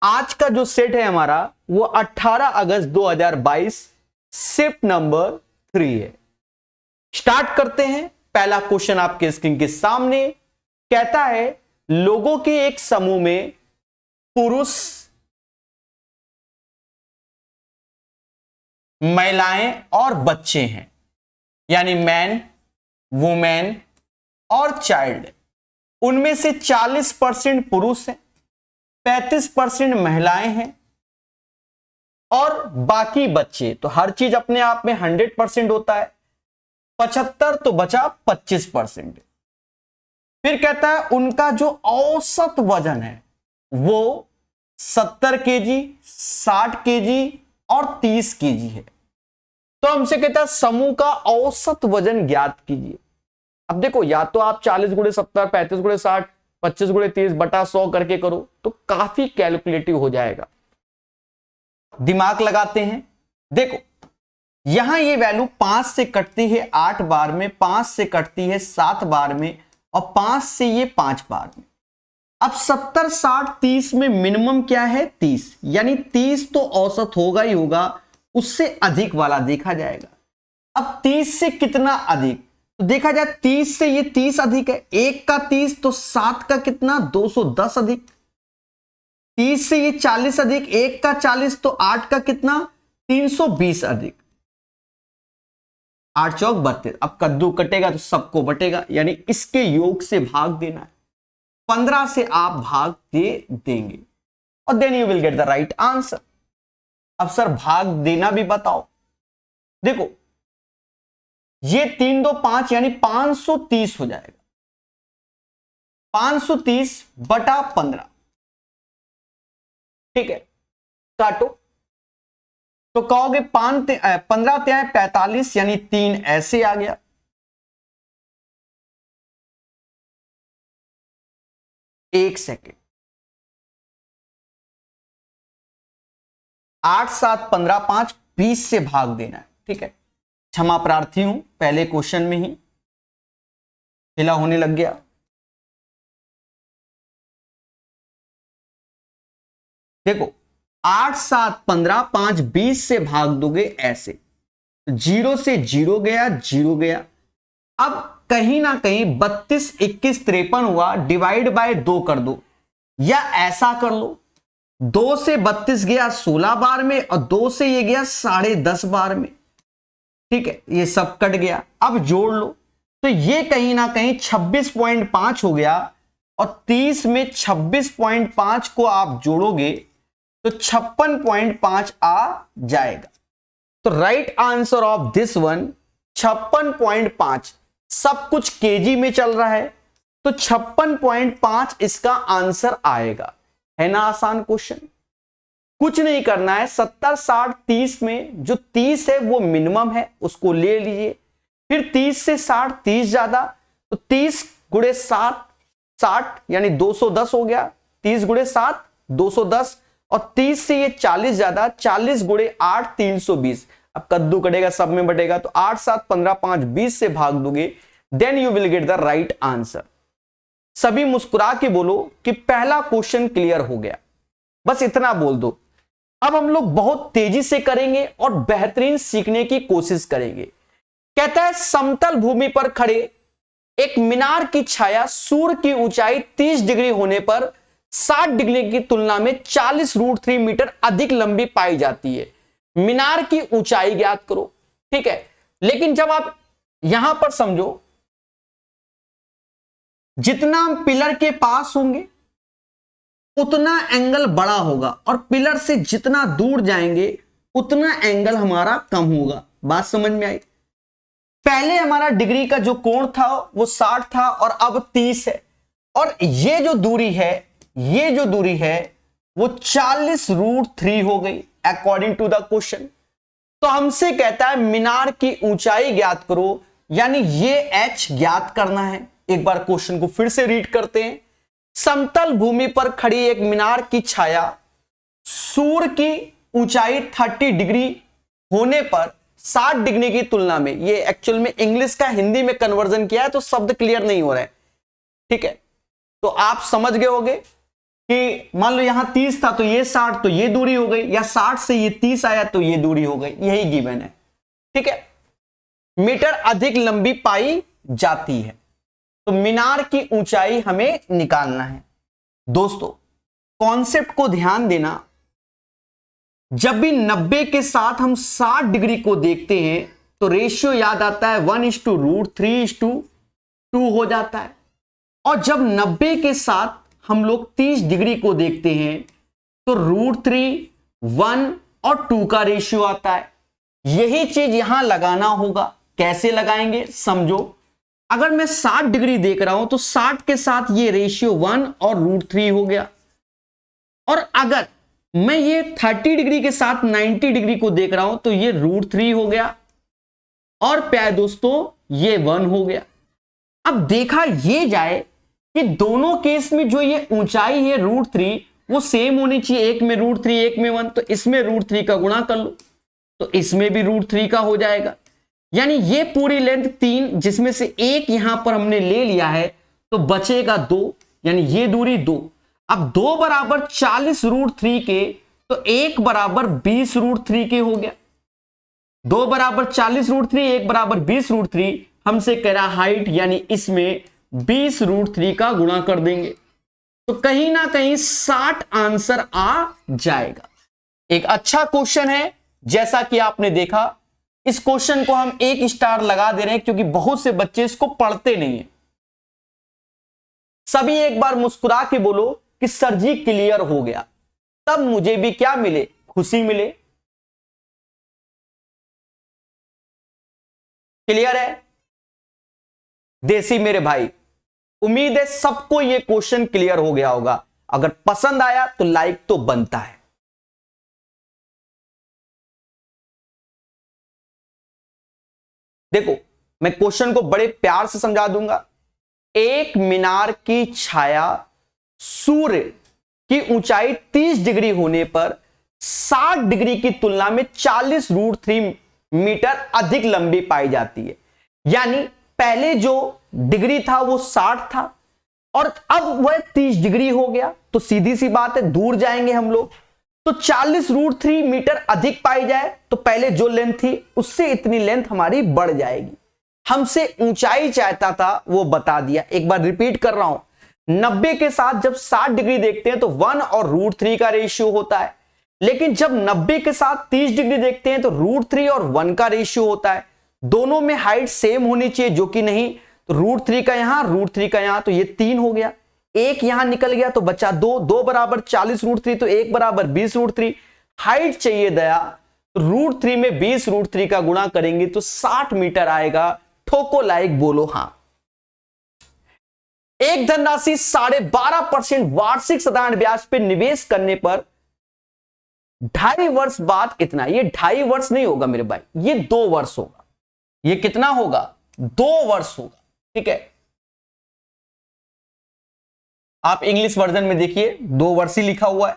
आज का जो सेट है हमारा वो 18 अगस्त 2022 शिफ्ट नंबर 3 है। स्टार्ट करते हैं। पहला क्वेश्चन आपके स्क्रीन के सामने कहता है लोगों के एक समूह में पुरुष, महिलाएं और बच्चे हैं, यानी मैन, वुमेन और चाइल्ड। उनमें से 40% पुरुष हैं, 35% महिलाएं हैं और बाकी बच्चे। तो हर चीज अपने आप में 100% होता है, 75 तो बचा 25%। फिर कहता है उनका जो औसत वजन है वो 70 केजी, 60 केजी और 30 केजी है। तो हमसे कहता है समूह का औसत वजन ज्ञात कीजिए। अब देखो, या तो आप 40 गुणे 70, 35 गुणे 60, 25 गुणे 30 बटा 100 करके करो तो काफी कैलकुलेटिव हो जाएगा। दिमाग लगाते हैं। देखो, यहां ये वैल्यू 5 से कटती है 8 बार में, 5 से कटती है 7 बार में और 5 से ये 5 बार में। अब 70, 60, 30 में मिनिमम क्या है? 30, यानी 30 तो औसत होगा ही होगा, उससे अधिक वाला देखा जाएगा। अब 30 से कितना अधिक? तो देखा जाए 30 से ये 30 अधिक है, 1 का 30 तो 7 का कितना? 210 अधिक। 30 से ये 40 अधिक, 1 का 40 तो 8 का कितना? 320 अधिक। 8 चौक 32। अब कद्दू कटेगा तो सबको बटेगा, यानी इसके योग से भाग देना है। 15 से आप भाग दे देंगे और then you will get the right answer. अब सर भाग देना भी बताओ। देखो, ये 3 2 5 यानी 530 हो जाएगा। 530 बटा 15, ठीक है, काटो तो कहोगे 15 त्याय 45 यानी 3 ऐसे आ गया। एक सेकेंड, 8 7 15 5 20 से भाग देना है, ठीक है। क्षमा प्रार्थी हूं, पहले क्वेश्चन में ही हिला होने लग गया। देखो, 8 7 15 5 20 से भाग दोगे ऐसे, 0 से 0 गया, 0 गया। अब कहीं ना कहीं 32 21 53 हुआ, डिवाइड बाय 2 कर दो, या ऐसा कर लो 2 से 32 गया 16 बार में और 2 से ये गया 10.5 बार में, ठीक है। ये सब कट गया। अब जोड़ लो तो ये कहीं ना कहीं 26.5 हो गया और 30 में 26.5 को आप जोड़ोगे तो 56.5 आ जाएगा। तो right answer of this one 56.5। सब कुछ केजी में चल रहा है तो 56.5 इसका आंसर आएगा। है ना आसान क्वेश्चन? कुछ नहीं करना है। 70 60 30 में जो 30 है वो मिनिमम है, उसको ले लीजिए। फिर 30 से 60, 30 ज्यादा तो 30 गुणे 7 60 यानी 210 हो गया। 30 गुणे 7 210 और 30 से ये 40 ज्यादा, 40 गुणे 8 320। अब कद्दू कटेगा सब में बटेगा तो 8 7 15 5 20 से भाग दोगे, then you will get the right answer. सभी मुस्कुरा के बोलो कि पहला क्वेश्चन क्लियर हो गया। बस इतना बोल दो। अब हम लोग बहुत तेजी से करेंगे और बेहतरीन सीखने की कोशिश करेंगे। कहता है समतल भूमि पर खड़े एक मीनार की छाया सूर्य की ऊंचाई 30 डिग्री होने पर 60 डिग्री की तुलना में 40√3 मीटर अधिक लंबी पाई जाती है। मीनार की ऊंचाई ज्ञात करो, ठीक है। लेकिन जब आप यहां पर समझो, जितना हम पिलर के पास होंगे उतना एंगल बड़ा होगा और पिलर से जितना दूर जाएंगे उतना एंगल हमारा कम होगा। बात समझ में आई? पहले हमारा डिग्री का जो कोण था वो 60 था और अब 30 है, और ये जो दूरी है वो 40√3 हो गई अकॉर्डिंग टू द क्वेश्चन। तो हमसे कहता है मीनार की ऊंचाई ज्ञात करो, यानी ये h ज्ञात करना है। एक बार क्वेश्चन को फिर से रीड करते हैं। समतल भूमि पर खड़ी एक मीनार की छाया सूर्य की ऊंचाई 30 डिग्री होने पर 60 डिग्री की तुलना में, ये एक्चुअल में इंग्लिश का हिंदी में कन्वर्जन किया है तो शब्द क्लियर नहीं हो रहा है, ठीक है। तो आप समझ गए होंगे कि मान लो यहां 30 था तो ये 60, तो ये दूरी हो गई, या 60 से ये 30 आया तो ये दूरी हो गई, यही गिवन है। ठीक है, मीटर अधिक लंबी पाई जाती है, तो मीनार की ऊंचाई हमें निकालना है। दोस्तों कॉन्सेप्ट को ध्यान देना, जब भी 90 के साथ हम 60 डिग्री को देखते हैं तो रेशियो याद आता है 1:√3:2 हो जाता है, और जब 90 के साथ हम लोग 30 डिग्री को देखते हैं तो √3, 1 और 2 का रेशियो आता है। यही चीज यहां लगाना होगा। कैसे लगाएंगे समझो। अगर मैं 60 डिग्री देख रहा हूं तो 60 के साथ ये रेशियो 1 और √3 हो गया, और अगर मैं ये 30 डिग्री के साथ 90 डिग्री को देख रहा हूं तो ये √3 हो गया, और प्यारे दोस्तों ये 1 हो गया। अब देखा ये जाए कि दोनों केस में जो ये ऊंचाई है √3 वो सेम होनी चाहिए, एक में √3 एक में 1, तो इसमें √3 का गुणा कर लो तो इसमें भी √3 का हो जाएगा। यानी ये पूरी लेंथ 3, जिसमें से एक यहां पर हमने ले लिया है तो बचेगा 2, यानी ये दूरी 2। अब 2 बराबर 40 √3 के, तो 1 बराबर 20 √3 के हो गया। 2 बराबर 40 √3, 1 बराबर 20 √3। हमसे कह रहा हाइट, यानी इसमें 20 √3 का गुणा कर देंगे तो कहीं ना कहीं 60 आंसर आ जाएगा। एक अच्छा क्वेश्चन है, जैसा कि आपने देखा। इस क्वेश्चन को हम 1 स्टार लगा दे रहे हैं क्योंकि बहुत से बच्चे इसको पढ़ते नहीं है। सभी एक बार मुस्कुरा के बोलो कि सर जी क्लियर हो गया, तब मुझे भी क्या मिले, खुशी मिले। क्लियर है देसी मेरे भाई? उम्मीद है सबको यह क्वेश्चन क्लियर हो गया होगा। अगर पसंद आया तो लाइक तो बनता है। देखो मैं क्वेश्चन को बड़े प्यार से समझा दूंगा। एक मीनार की छाया सूर्य की ऊंचाई 30 डिग्री होने पर 60 डिग्री की तुलना में 40 √3 मीटर अधिक लंबी पाई जाती है। यानी पहले जो डिग्री था वो 60 था और अब वह 30 डिग्री हो गया, तो सीधी सी बात है दूर जाएंगे हम लोग तो 40 √3 मीटर अधिक पाई जाए तो पहले जो लेंथ थी उससे इतनी लेंथ हमारी बढ़ जाएगी। हमसे ऊंचाई चाहता था वो बता दिया। एक बार रिपीट कर रहा हूं, 90 के साथ जब 60 डिग्री देखते हैं तो 1 और √3 का रेशियो होता है, लेकिन जब 90 के साथ 30 डिग्री देखते हैं तो √3 और 1 का रेशियो होता है। दोनों में हाइट सेम होनी चाहिए, जो कि नहीं, तो √3 का यहां √3 का यहां, तो ये 3 हो गया। एक यहां निकल गया तो बचा 2, 2 बराबर 40 √3 तो 1 बराबर 20 √3। हाइट चाहिए दया, तो √3 में 20 √3 का गुणा करेंगे तो 60 मीटर आएगा। ठोको लाइक, बोलो हां। एक धनराशि 12.5% वार्षिक साधारण ब्याज पे निवेश करने पर 2.5 वर्ष बाद इतना, ये 2.5 वर्ष नहीं होगा मेरे भाई, ये 2 वर्ष होगा। ये कितना होगा? 2 वर्ष होगा। ठीक है, आप इंग्लिश वर्जन में देखिए 2 वर्ष ही लिखा हुआ है।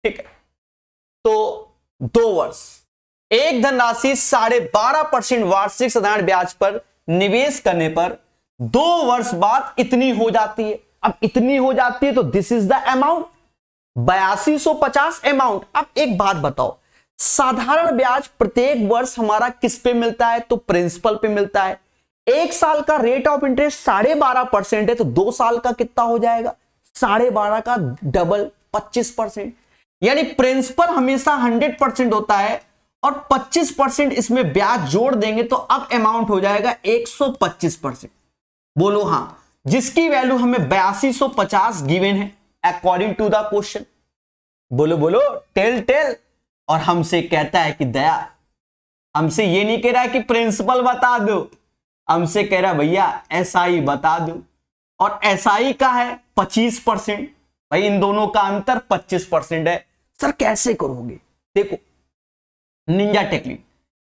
ठीक है, तो 2 वर्ष। एक धनराशि 12.5% वार्षिक साधारण ब्याज पर निवेश करने पर 2 वर्ष बाद इतनी हो जाती है। अब इतनी हो जाती है तो this is the amount, 8250 amount. अब एक बात बताओ, साधारण ब्याज प्रत्येक वर्ष हमारा किस पे मिलता है? तो प्रिंसिपल पे मिलता है। 1 साल का रेट ऑफ इंटरेस्ट 12.5% है, तो 2 साल का कितना हो जाएगा? 12.5 का डबल 25%। यानी प्रिंसिपल हमेशा 100% होता है और 25% इसमें ब्याज जोड़ देंगे तो अब अमाउंट हो जाएगा 125%। बोलो हां, जिसकी वैल्यू हमें 8250 गिवन है अकॉर्डिंग टू द क्वेश्चन। बोलो बोलो, टेल टेल। और हमसे कहता है कि दया, हमसे ये नहीं कह रहा है कि प्रिंसिपल बता दो, हमसे कह रहा भैया एसआई बता दो, और एसआई का है 25%। भाई इन दोनों का अंतर 25% है। सर कैसे करोगे? देखो निंजा टेक्निक,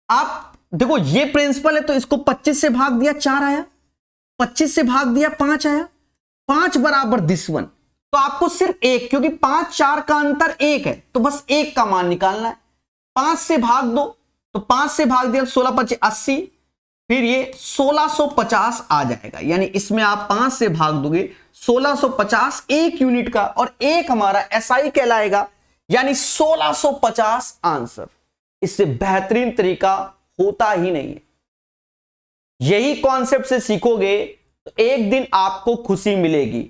आप देखो ये प्रिंसिपल है तो इसको 25 से भाग दिया 4 आया, 25 से भाग दिया 5 आया, 5 बराबर दिस वन, तो आपको सिर्फ 1, क्योंकि 5 4 का अंतर 1 है तो बस 1 का मान निकालना है। 5 से भाग दो तो 5 से भाग दिया 16 25 80, फिर ये 1650 आ जाएगा, यानी इसमें आप 5 से भाग दोगे 1650 एक यूनिट का, और एक हमारा एसआई कहलाएगा, यानी 1650 आंसर। इससे बेहतरीन तरीका होता ही नहीं है। यही कॉन्सेप्ट से सीखोगे तो एक दिन आपको खुशी मिलेगी।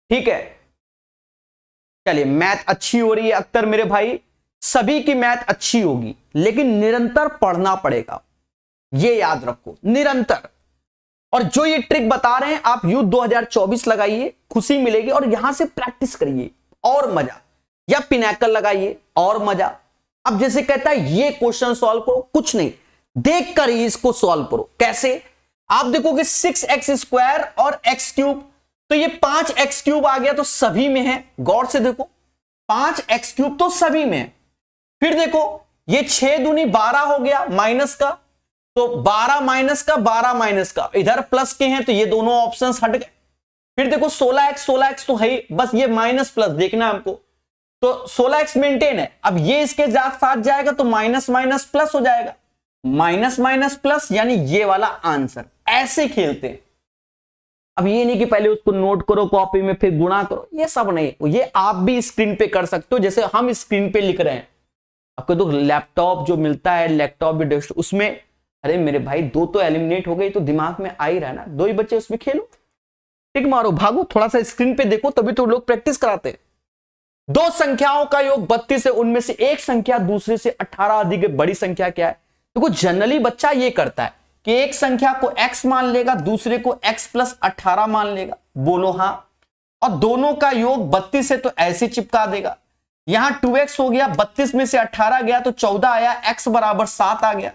ठीक है, चलिए मैथ अच्छी हो रही है अख्तर मेरे भाई, सभी की मैथ अच्छी होगी, लेकिन निरंतर पढ़ना पड़ेगा, ये याद रखो, निरंतर। और जो ये ट्रिक बता रहे हैं आप यूथ 2024 लगाइए, खुशी मिलेगी, और यहां से प्रैक्टिस करिए और मजा, या पिनैकल लगाइए और मजा। अब जैसे कहता है ये क्वेश्चन सॉल्व करो, कुछ नहीं, देख कर ही इसको सॉल्व करो। कैसे? आप देखोगे 6x² और x3, तो ये 5x³ आ गया, तो सभी में है, गौर से देखो 5x³ तो सभी में है। फिर देखो ये 6 दूनी 12 हो गया माइनस का, तो 12 माइनस का 12 माइनस का, इधर प्लस के हैं तो ये दोनों ऑप्शंस हट गए। फिर देखो 16x तो है, बस ये माइनस प्लस देखना है हमको, तो 16x मेंटेन है। अब ये इसके साथ जाएगा तो माइनस माइनस प्लस हो जाएगा, माइनस माइनस प्लस, यानी ये वाला आंसर। ऐसे खेलते हैं। अब ये नहीं कि पहले उसको नोट करो कॉपी में फिर गुणा करो, ये सब नहीं, ये आप भी स्क्रीन पे कर सकते हो, जैसे हम स्क्रीन पे लिख रहे हैं। आपको तो लैपटॉप जो मिलता है, लैपटॉप भी डेस्कटॉप, उसमें अरे मेरे भाई 2 तो एलिमिनेट हो गई, तो दिमाग में आ ही रहा है ना, 2 ही बच्चे उसमें खेलो, टिक मारो, भागो, थोड़ा सा स्क्रीन पे देखो, तभी तो लोग प्रैक्टिस कराते हैं। 2 संख्याओं का योग 32 है, उनमें से एक संख्या दूसरे से 18 अधिक है, बड़ी संख्या क्या है? देखो जनरली बच्चा ये करता है कि एक संख्या को x मान लेगा, दूसरे को x + 18 मान लेगा, बोलो हाँ, और दोनों का योग 32 है तो ऐसे चिपका देगा। यहां 2x हो गया, 32 में से 18 गया तो 14 आया, x = 7 आ गया।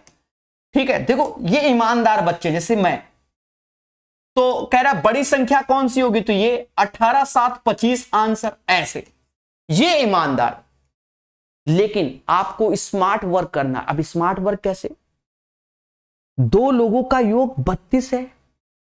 ठीक है, देखो ये ईमानदार बच्चे जैसे मैं, तो कह रहा बड़ी संख्या कौन सी होगी, तो ये 18 7 25 आंसर, ऐसे ये ईमानदार। लेकिन आपको स्मार्ट वर्क करना। अब स्मार्ट वर्क कैसे? 2 लोगों का योग 32 है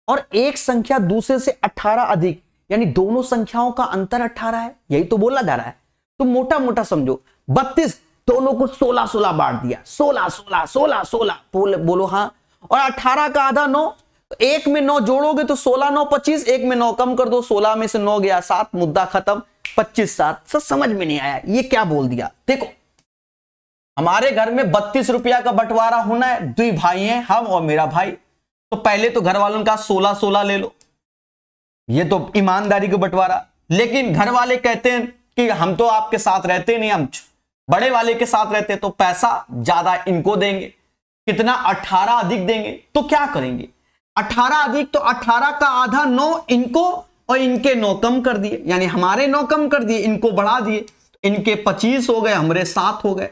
और एक संख्या दूसरे से 18 अधिक, यानी दोनों संख्याओं का अंतर 18 है, यही तो बोला जा रहा है। तो मोटा मोटा समझो, 32 दोनों को 16 16 बांट दिया, 16 16 16 16, बोलो हाँ, और 18 का आधा 9, एक में 9 जोड़ोगे तो 16 9 25, एक में 9 कम कर दो, 16 में से 9 गया 7, मुद्दा खत्म, 25 7। सब समझ में नहीं आया ये क्या बोल दिया। देखो हमारे घर में 32 रुपया का बंटवारा होना है, 2 भाई हैं, हम और मेरा भाई, तो पहले तो घर वालों का 16 16 ले लो, ये तो ईमानदारी का बंटवारा। लेकिन घर वाले कहते हैं कि हम तो आपके साथ रहते नहीं, हम बड़े वाले के साथ रहते, तो पैसा ज्यादा इनको देंगे, कितना 18 अधिक देंगे, तो क्या करेंगे 18 अधिक, तो 18 का आधा 9 इनको और इनके 9 कम कर दिए, यानी हमारे 9 कम कर दिए, इनको बढ़ा दिए, इनके 25 हो गए, हमारे 7 हो गए।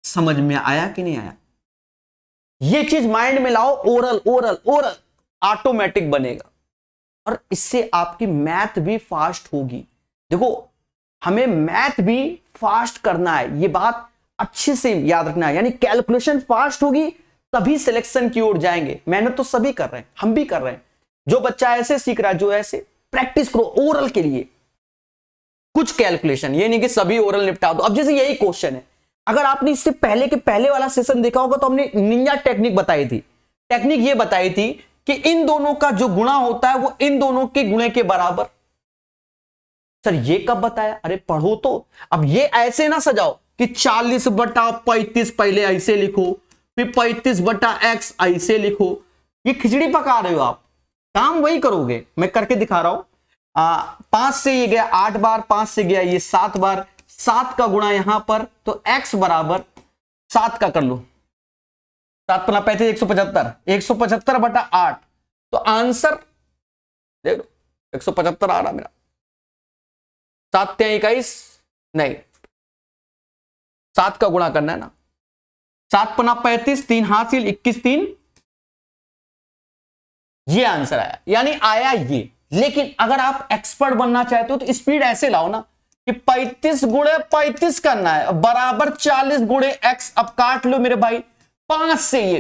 समझ में आया कि नहीं आया? ये चीज माइंड में लाओ, ओरल ओरल ओरल ऑटोमेटिक बनेगा, और इससे आपकी मैथ भी फास्ट होगी। देखो हमें मैथ भी फास्ट करना है, ये बात अच्छे से याद रखना है, यानी कैलकुलेशन फास्ट होगी तभी सिलेक्शन की ओर जाएंगे। मेहनत तो सभी कर रहे हैं, हम भी कर रहे हैं। जो बच्चा ऐसे सीख रहा है, जो ऐसे प्रैक्टिस करो ओरल के लिए, कुछ कैलकुलेशन, ये नहीं कि सभी ओरल निपटा दो। अब जैसे यही क्वेश्चन है, अगर आपने इससे पहले के पहले वाला सेशन देखा होगा तो हमने निंजा टेक्निक बताई थी। टेक्निक ये बताई थी कि इन दोनों का जो गुणा होता है वो इन दोनों के गुणे के बराबर। सर ये कब बताया? अरे पढ़ो तो। अब ये ऐसे ना सजाओ कि 40/35 पहले ऐसे लिखो, फिर 35/x ऐसे लिखो, ये खिचड़ी पका रहे हो आप। काम वही करोगे, मैं करके दिखा रहा हूं। 5 से ये गया 8 बार, 5 से गया ये 7 बार, 7 का गुणा यहां पर, तो x = 7 का कर लो, 7 × 35 175, 175/8, तो आंसर देख लो 175 आ रहा मेरा। 7 × 21 नहीं, 7 का गुणा करना है ना, 7 × 35, 3 हासिल, 21 3, ये आंसर आया, यानी आया ये। लेकिन अगर आप एक्सपर्ट बनना चाहते हो तो स्पीड ऐसे लाओ ना कि 35 × 35 करना है बराबर 40 × x। अब काट लो मेरे भाई, 5 से ये,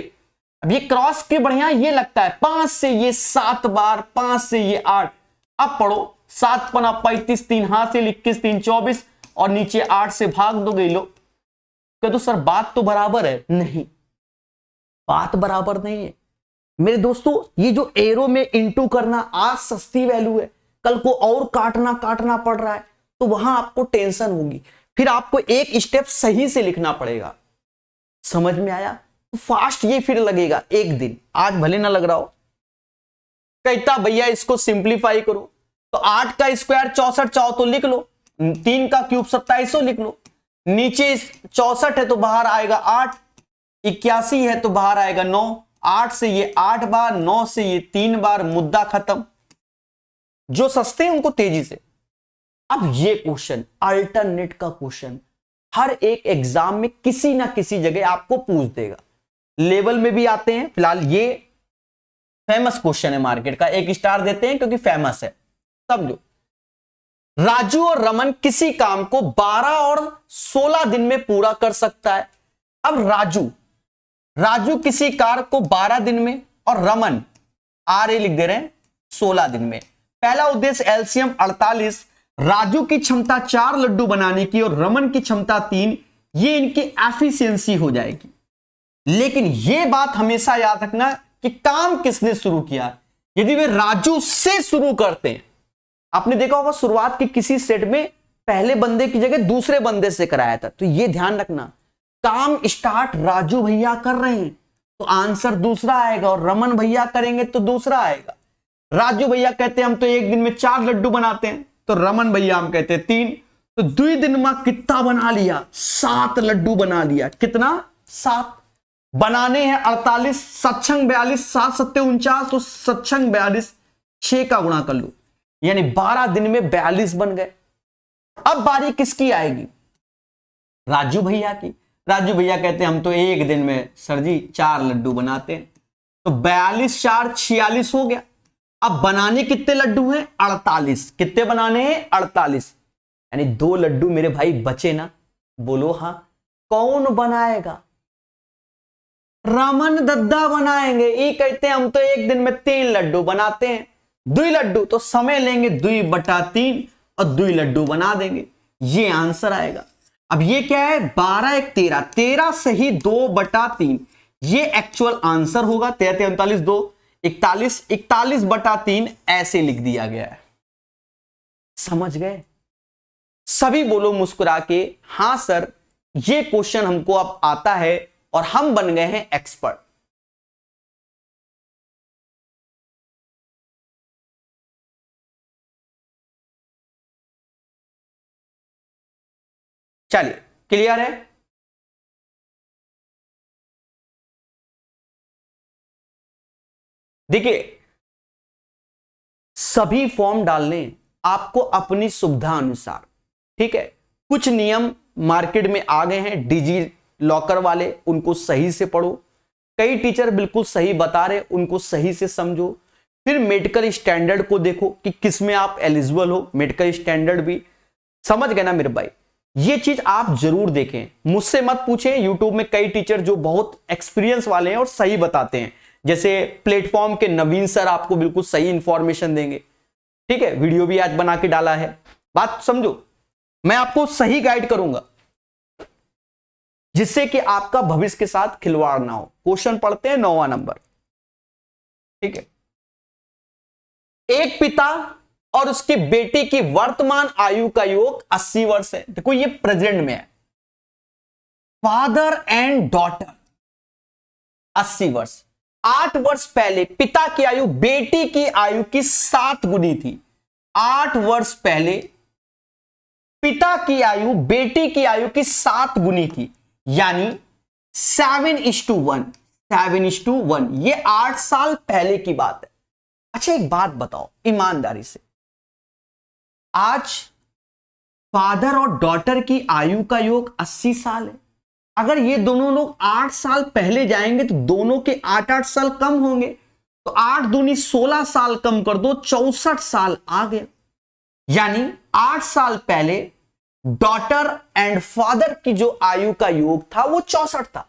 अब ये क्रॉस के बढ़िया ये लगता है, 5 से ये 7 बार, 5 से ये 8। अब पढ़ो, 7 × 35, 3 हासिल, 21 3 24, और नीचे 8 से भाग दो गई लो। तो सर बात तो बराबर है, नहीं बात बराबर नहीं है। मेरे दोस्तों ये जो एरो में इंटू करना आज सस्ती वैल्यू है, कल को और काटना पड़ रहा है, तो वहां आपको टेंशन होगी, फिर आपको एक स्टेप सही से लिखना पड़ेगा। समझ में आया? तो फास्ट ये फिर लगेगा एक दिन, आज भले ना लग रहा हो। कहता भैया इसको सिंप्लीफाई करो, तो 8 का स्क्वायर 64 चाहो तो लिख लो, 3 का क्यूब 2700 लिख लो, नीचे 64 है तो बाहर आएगा 8, 81 है तो बाहर आएगा 9, 8 से ये 8 बार, 9 से ये 3 बार, मुद्दा खत्म। जो सस्ते हैं उनको तेजी से। अब ये क्वेश्चन अल्टरनेट का क्वेश्चन हर एक एग्जाम में किसी ना किसी जगह आपको पूछ देगा, लेवल में भी आते हैं। फिलहाल ये फेमस क्वेश्चन है मार्केट का, 1 स्टार देते हैं क्योंकि फेमस है। समझो, राजू और रमन किसी काम को 12 और 16 दिन में पूरा कर सकता है। अब राजू किसी कार्य को 12 दिन में और रमन RA लिख दे रहे हैं 16 दिन में। पहला उद्देश्य एलसीएम 48, राजू की क्षमता 4 लड्डू बनाने की और रमन की क्षमता 3, ये इनकी एफिशिएंसी हो जाएगी। लेकिन यह बात हमेशा याद रखना कि काम किसने शुरू किया। यदि वे राजू से शुरू करते हैं, आपने देखा होगा शुरुआत की किसी सेट में पहले बंदे की जगह दूसरे बंदे से कराया था, तो यह ध्यान रखना काम स्टार्ट राजू भैया कर रहे हैं तो आंसर दूसरा आएगा, और रमन भैया करेंगे तो दूसरा आएगा। राजू भैया कहते हैं हम तो एक दिन में 4 लड्डू बनाते हैं, तो रमन भैया हम कहते हैं 3, तो 2 दिन में कितना बना लिया? 7 लड्डू बना लिया। कितना? 7 बनाने हैं 48, सत्संग 42, 7 सत्ते 49, तो सत्संग 42, 6 का गुणा कर लो, यानी 12 दिन में 42 बन गए। अब बारी किसकी आएगी? राजू भैया की। राजू भैया कहते हैं हम तो एक दिन में सर जी 4 लड्डू बनाते हैं, तो 42 4 46 हो गया। अब बनाने कितने लड्डू हैं? 48। कितने बनाने हैं? 48, यानी 2 लड्डू मेरे भाई बचे ना। बोलो हाँ, कौन बनाएगा? रमन दद्दा बनाएंगे। ये कहते हैं हम तो एक दिन में 3 लड्डू बनाते हैं, 2 लड्डू तो समय लेंगे 2/3 और 2 लड्डू बना देंगे, ये आंसर आएगा। अब ये क्या है? 12 1 13, 13 सही 2/3, ये एक्चुअल आंसर होगा। 13 39 2 41, 41/3 ऐसे लिख दिया गया है। समझ गए? सभी बोलो मुस्कुरा के हां सर, ये क्वेश्चन हमको अब आता है और हम बन गए हैं एक्सपर्ट। चलिए, क्लियर है? देखिए, सभी फॉर्म डालने आपको अपनी सुविधा अनुसार, ठीक है। कुछ नियम मार्केट में आ गए हैं डिजी लॉकर वाले, उनको सही से पढ़ो। कई टीचर बिल्कुल सही बता रहे, उनको सही से समझो। फिर मेडिकल स्टैंडर्ड को देखो कि किस में आप एलिजिबल हो, मेडिकल स्टैंडर्ड भी समझ गए ना मेरे भाई। ये चीज आप जरूर देखें, मुझसे मत पूछें। यूट्यूब में कई टीचर जो बहुत एक्सपीरियंस वाले हैं और सही बताते हैं, जैसे प्लेटफॉर्म के नवीन सर आपको बिल्कुल सही इंफॉर्मेशन देंगे, ठीक है। वीडियो भी आज बना के डाला है, बात समझो। मैं आपको सही गाइड करूंगा जिससे कि आपका भविष्य के साथ खिलवाड़ ना हो। क्वेश्चन पढ़ते हैं 9वां नंबर, ठीक है। एक पिता और उसकी बेटी की वर्तमान आयु का योग 80 वर्ष है। देखो ये प्रेजेंट में है। फादर एंड डॉटर 80 वर्ष। 8 वर्ष पहले पिता की आयु बेटी की आयु की 7 गुनी थी। 8 वर्ष पहले पिता की आयु बेटी की आयु की 7 गुनी थी, यानी 7:1। 7:1, ये 8 साल पहले की बात है। अच्छा एक बात बताओ ईमानदारी से, आज फादर और डॉटर की आयु का योग 80 साल है। अगर ये दोनों लोग 8 साल पहले जाएंगे तो दोनों के 8-8 साल कम होंगे, तो 8 दूनी 16 साल कम कर दो, 64 साल आ गए। यानी 8 साल पहले डॉटर एंड फादर की जो आयु का योग था वो 64 था,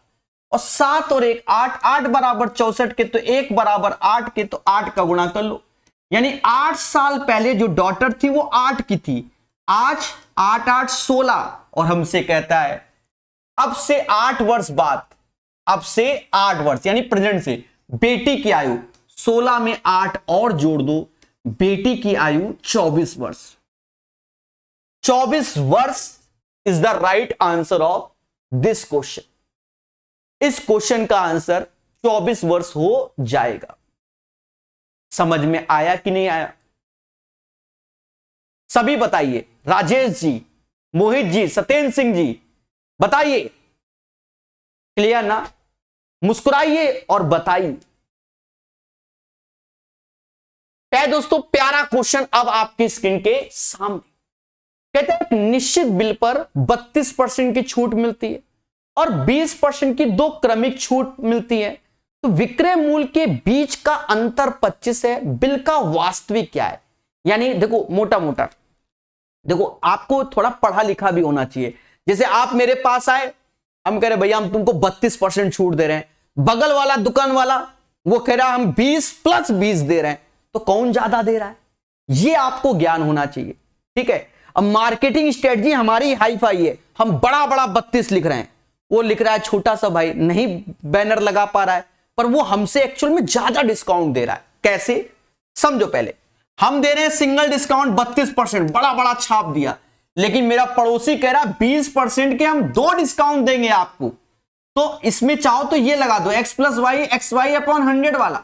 और 7 और 1 8, 8 बराबर 64 के, तो 1 बराबर 8 के, तो 8 का गुणा कर लो। यानी 8 साल पहले जो डॉटर थी वो 8 की थी, आज 8 8 16, और हमसे कहता है अब से 8 वर्ष बाद, अब से 8 वर्ष यानी प्रेजेंट से बेटी की आयु 16 में 8 और जोड़ दो, बेटी की आयु 24 वर्ष। 24 वर्ष is the right answer of this question. इस क्वेश्चन का आंसर 24 वर्ष हो जाएगा। समझ में आया कि नहीं आया? सभी बताइए, राजेश जी, मोहित जी, सत्येंद्र सिंह जी, बताइए। क्लियर ना? मुस्कुराइए और बताइए। क्या दोस्तों, प्यारा क्वेश्चन अब आपकी स्क्रीन के सामने। कहते हैं निश्चित बिल पर 32% की छूट मिलती है और 20% की 2 क्रमिक छूट मिलती है, तो विक्रय मूल्य के बीच का अंतर 25 है, बिल का वास्तविक क्या है? यानी देखो, मोटा मोटा देखो, आपको थोड़ा पढ़ा लिखा भी होना चाहिए। जैसे आप मेरे पास आए, हम कह रहे भैया हम तुमको 32% छूट दे रहे हैं, बगल वाला दुकान वाला वो कह रहा है हम 20 + 20 दे रहे हैं, तो कौन ज्यादा दे रहा है? ये आपको ज्ञान होना चाहिए, ठीक है। अब मार्केटिंग स्ट्रेटजी हमारी हाई फाई है, हम बड़ा बड़ा 32 लिख रहे हैं, वो लिख रहा है छोटा सा भाई, नहीं बैनर लगा पा रहा है, पर वो हमसे एक्चुअल में ज्यादा डिस्काउंट दे रहा है। कैसे? समझो। पहले हम दे रहे हैं सिंगल डिस्काउंट 32%, बड़ा बड़ा छाप दिया, लेकिन मेरा पड़ोसी कह रहा 20% के हम 2 डिस्काउंट देंगे आपको। तो इसमें चाहो तो ये लगा दो x + y xy/100 वाला,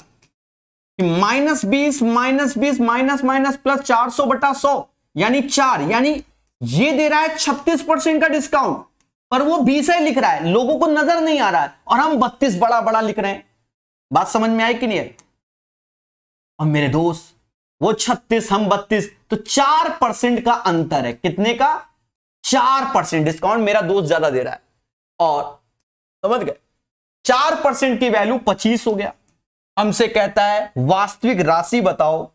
-20 -20 माइनस प्लस 400/100 यानी 4, यानी ये दे रहा है 36% का डिस्काउंट, पर वो 20 ही लिख रहा है, लोगों को नजर नहीं आ रहा है, और हम 32 बड़ा बड़ा लिख रहे हैं। बात समझ में आई कि नहीं है? और मेरे दोस्त, वो 36 हम 32, तो 4% का अंतर है। कितने का? 4% डिस्काउंट मेरा दोस्त ज्यादा दे रहा है। और समझ गए, 4% की वैल्यू 25 हो गया। हमसे कहता है वास्तविक राशि बताओ।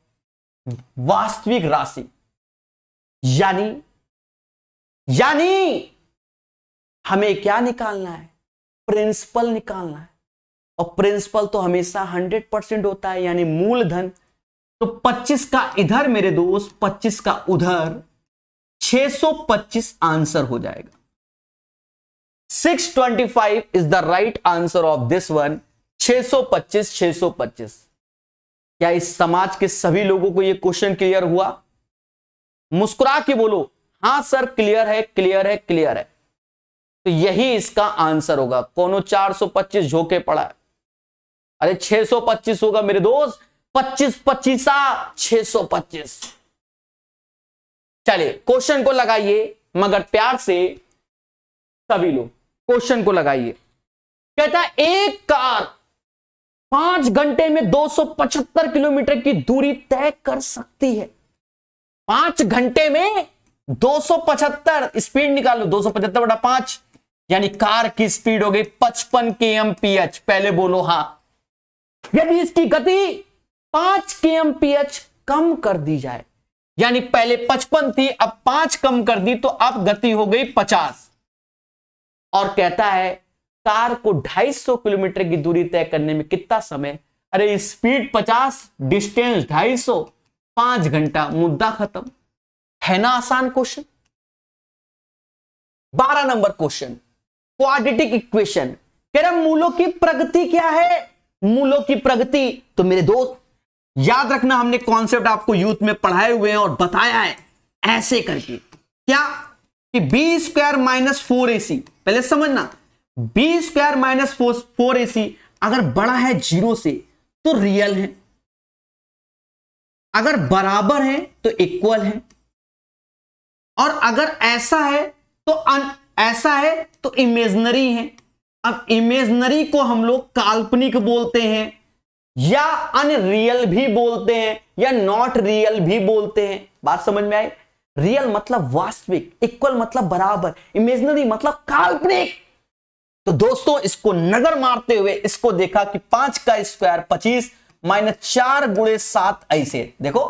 वास्तविक राशि यानी हमें क्या निकालना है? प्रिंसिपल निकालना है, और प्रिंसिपल तो हमेशा 100% होता है, यानी मूलधन। तो 25 का इधर मेरे दोस्त, 25 का उधर, 625 आंसर हो जाएगा। 625 is the right answer of this one. 625। क्या इस समाज के सभी लोगों को यह क्वेश्चन क्लियर हुआ? मुस्कुरा के बोलो, हां सर क्लियर है, क्लियर है, क्लियर है। तो यही इसका आंसर होगा। कोनो 425 झोंके पड़ा है, अरे 625 होगा मेरे दोस्त। 25 25 625। चलिए क्वेश्चन को लगाइए, मगर प्यार से सभी लोग क्वेश्चन को लगाइए। कहता है एक कार 5 घंटे में 275 किलोमीटर की दूरी तय कर सकती है। 5 घंटे में 275 स्पीड निकालो, 275/5 यानी कार की स्पीड हो गई 55 kmph। पहले बोलो हां। यदि इसकी गति 5 kmph कम कर दी जाए, यानी पहले 55 थी, अब 5 कम कर दी, तो अब गति हो गई 50। और कहता है कार को 250 किलोमीटर की दूरी तय करने में कितना समय? अरे स्पीड 50, डिस्टेंस 250, 5 घंटा, मुद्दा खत्म। है ना आसान question? 12 number question, quadratic equation. कह रहा मूलों की प्रगति क्या है? मूलों की प्रगति, तो मेरे दोस्त याद रखना, हमने कॉन्सेप्ट आपको यूथ में पढ़ाए हुए हैं और बताया है ऐसे करके। क्या कि b² - 4ac, पहले समझना, b² - 4ac अगर बड़ा है 0 से तो रियल है, अगर बराबर है तो इक्वल है, और अगर ऐसा है तो इमेजनरी है। अब इमेजनरी को हम लोग काल्पनिक बोलते हैं, या अनरियल भी बोलते हैं, या नॉट रियल भी बोलते हैं। बात समझ में आई? रियल मतलब वास्तविक, इक्वल मतलब बराबर, इमेजनरी मतलब काल्पनिक। तो दोस्तों इसको नजर मारते हुए इसको देखा कि 5 का स्क्वायर 25 - 4 × 7, ऐसे देखो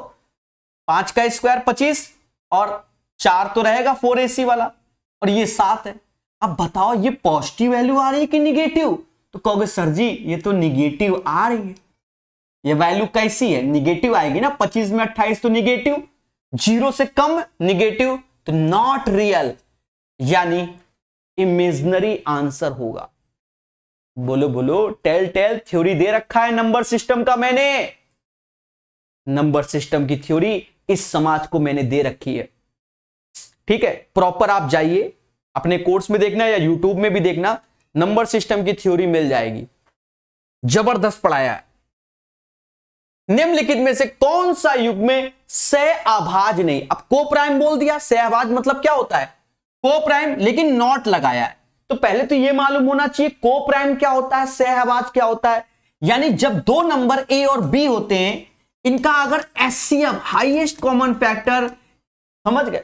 5 का स्क्वायर 25 और 4 तो रहेगा 4ac वाला, और ये 7 है। अब बताओ ये पॉजिटिव वैल्यू आ रही है कि निगेटिव? तो कहोगे सर जी ये तो निगेटिव आ रही है। ये वैल्यू कैसी है? निगेटिव आएगी ना, 25 में 28 तो निगेटिव, 0 से कम निगेटिव, तो नॉट रियल, यानी इमेजनरी आंसर होगा। बोलो बोलो, टेल टेल थ्योरी दे रखा है नंबर सिस्टम का मैंने, नंबर सिस्टम की थ्योरी इस समाज को मैंने दे रखी है। ठीक है, प्रॉपर आप जाइए अपने कोर्स में देखना या यूट्यूब में भी देखना, नंबर सिस्टम की थ्योरी मिल जाएगी, जबरदस्त पढ़ाया है। निम्नलिखित में से कौन सा युग्म सहअभाज्य नहीं, अब को प्राइम बोल दिया, सहअभाज्य मतलब क्या होता है, को प्राइम, लेकिन नॉट लगाया है, तो पहले तो यह मालूम होना चाहिए को प्राइम क्या होता है, सहअभाज्य क्या होता है। यानी जब दो नंबर ए और बी होते हैं, इनका अगर एचसीएफ हाईएस्ट कॉमन फैक्टर, समझ गए,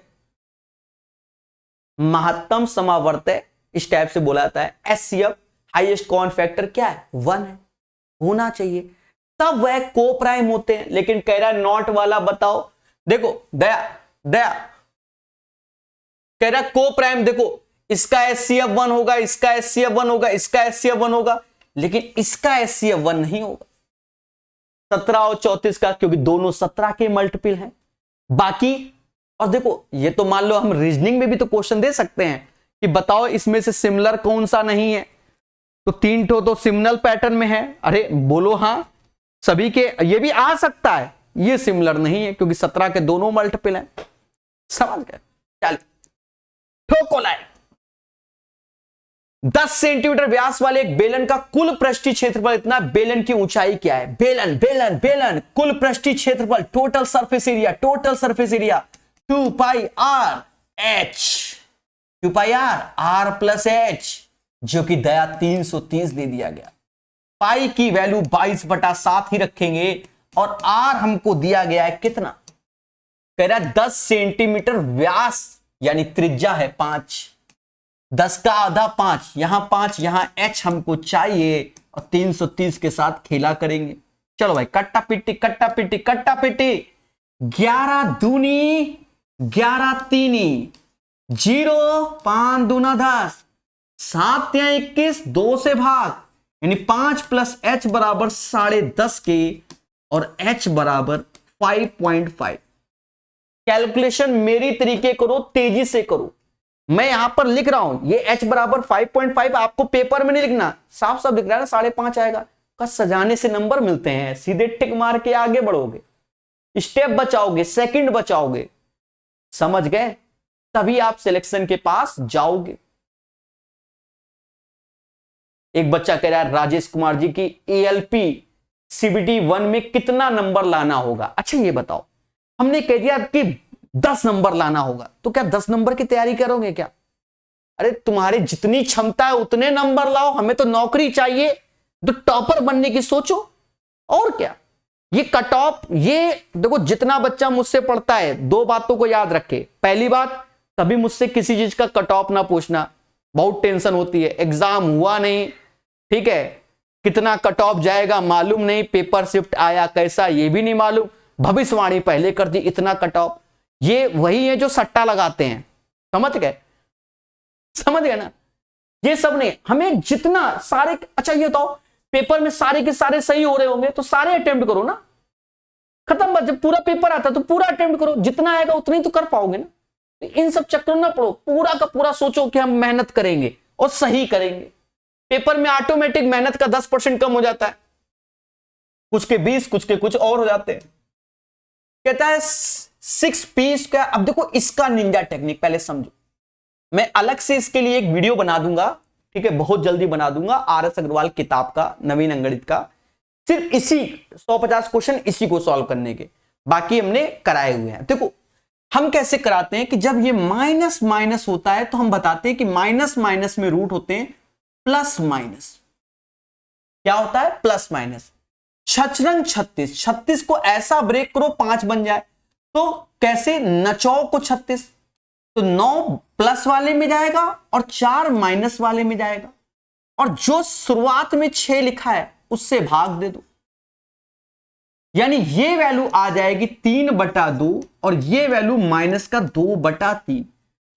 महत्तम समावर्त इस टाइप से बोला जाता है, एचसीएफ हाईएस्ट कॉमन फैक्टर क्या है, 1 है, होना चाहिए, तब वह को प्राइम होते हैं। लेकिन कह रहा है नॉट वाला बताओ, देखो दया दया कह रहा को प्राइम, देखो इसका एचसीएफ 1 होगा, इसका एचसीएफ 1 होगा, इसका एचसीएफ 1 होगा, लेकिन इसका एचसीएफ 1 नहीं होगा 17 और 34 का, क्योंकि दोनों 17 के मल्टीपल हैं। बाकी और देखो ये तो मान लो हम रीजनिंग में भी तो क्वेश्चन दे सकते हैं कि बताओ इसमें से सिमिलर कौन सा नहीं है, तो 3 ठो तो सिमिलर पैटर्न में है, अरे बोलो हाँ, सभी के ये भी आ सकता है, ये सिमिलर नहीं है क्योंकि 17 के दोनों मल्टीपल हैं, समझ गए। चल ठोको लाए, 10 सेंटीमीटर व्यास वाले एक बेलन का कुल पृष्ठीय क्षेत्रफल इतना, बेलन की ऊंचाई क्या है, बेलन बेलन बेलन, कुल पृष्ठीय क्षेत्रफल, total surface area 2 pi r h, 2 pi r plus h, जो कि दया 330 दे दिया गया। पाई की वैल्यू 22/7 ही रखेंगे और आर हमको दिया गया है कितना, कह रहा है 10 सेंटीमीटर व्यास, यानी त्रिज्या है 5, 10 का आधा 5, यहां 5, यहां एच हमको चाहिए और 330 के साथ खेला करेंगे। चलो भाई कट्टा पिट्टी कट्टा पिट्टी कट्टा पिट्टी, 11 दूनी 11 तीनी, 0 5 दूना 10, 7 या 21, 2 से भाग, यानी 5 प्लस एच बराबर 10.5 के और एच बराबर 5.5। कैलकुलेशन मेरी तरीके करो, तेजी से करो, मैं यहां पर लिख रहा हूं ये h बराबर 5.5, आपको पेपर में नहीं लिखना, साफ साफ लिख रहा है 5.5 आएगा, का सजाने से नंबर मिलते हैं, सीधे टिक मार के आगे बढ़ोगे, स्टेप बचाओगे, सेकंड बचाओगे, समझ गए, तभी आप सिलेक्शन के पास जाओगे। एक बच्चा कह रहा है राजेश कुमार जी की एएलपी सीबीटी 1 में कितना नंबर लाना होगा, अच्छा ये बताओ, हमने कह दिया कि 10 नंबर लाना होगा, तो क्या 10 नंबर की तैयारी करोगे क्या, अरे तुम्हारे जितनी क्षमता है उतने नंबर लाओ, हमें तो नौकरी चाहिए, तो टॉपर बनने की सोचो, और क्या। ये कट ऑफ, ये देखो जितना बच्चा मुझसे पढ़ता है, 2 बातों को याद रखे, पहली बात कभी मुझसे किसी चीज का कट ऑफ ना पूछना, बहुत टेंशन होती है, एग्जाम हुआ नहीं, ठीक है, कितना कट ऑफ जाएगा मालूम नहीं, पेपर शिफ्ट आया कैसा ये भी नहीं मालूम, भविष्यवाणी पहले कर दी इतना कट ऑफ, ये वही है जो सट्टा लगाते हैं, समझ गए ना, ये सब नहीं, हमें जितना सारे, अच्छा ये बताओ पेपर में सारे के सारे सही हो रहे होंगे तो सारे अटेम्प्ट करो ना, खत्म बात, जब पूरा पेपर आता तो पूरा अटेम्प्ट करो, जितना आएगा उतना ही तो कर पाओगे ना, तो इन सब चक्करों ना पढ़ो, पूरा का पूरा सोचो कि हम मेहनत करेंगे और सही करेंगे, पेपर में ऑटोमेटिक मेहनत का 10% कम हो जाता है, कुछ के 20, कुछ के कुछ और हो जाते हैं। कहता है 6p का, अब देखो इसका निंजा टेक्निक पहले समझो, मैं अलग से इसके लिए एक वीडियो बना दूंगा, ठीक है, बहुत जल्दी बना दूंगा, आर.एस. अग्रवाल किताब का, नवीन अंगणित का, सिर्फ इसी 150 क्वेश्चन इसी को सॉल्व करने के, बाकी हमने कराए हुए हैं। देखो हम कैसे कराते हैं कि जब ये माइनस माइनस होता है तो हम बताते हैं कि माइनस माइनस में रूट होते हैं प्लस माइनस, क्या होता है प्लस माइनस, 36 को ऐसा ब्रेक करो 5 बन जाए, तो कैसे, 9 को 36, तो 9 प्लस वाले में जाएगा और 4 माइनस वाले में जाएगा, और जो शुरुआत में 6 लिखा है उससे भाग दे दो, यानी ये वैल्यू आ जाएगी 3/2 और ये वैल्यू माइनस का 2/3,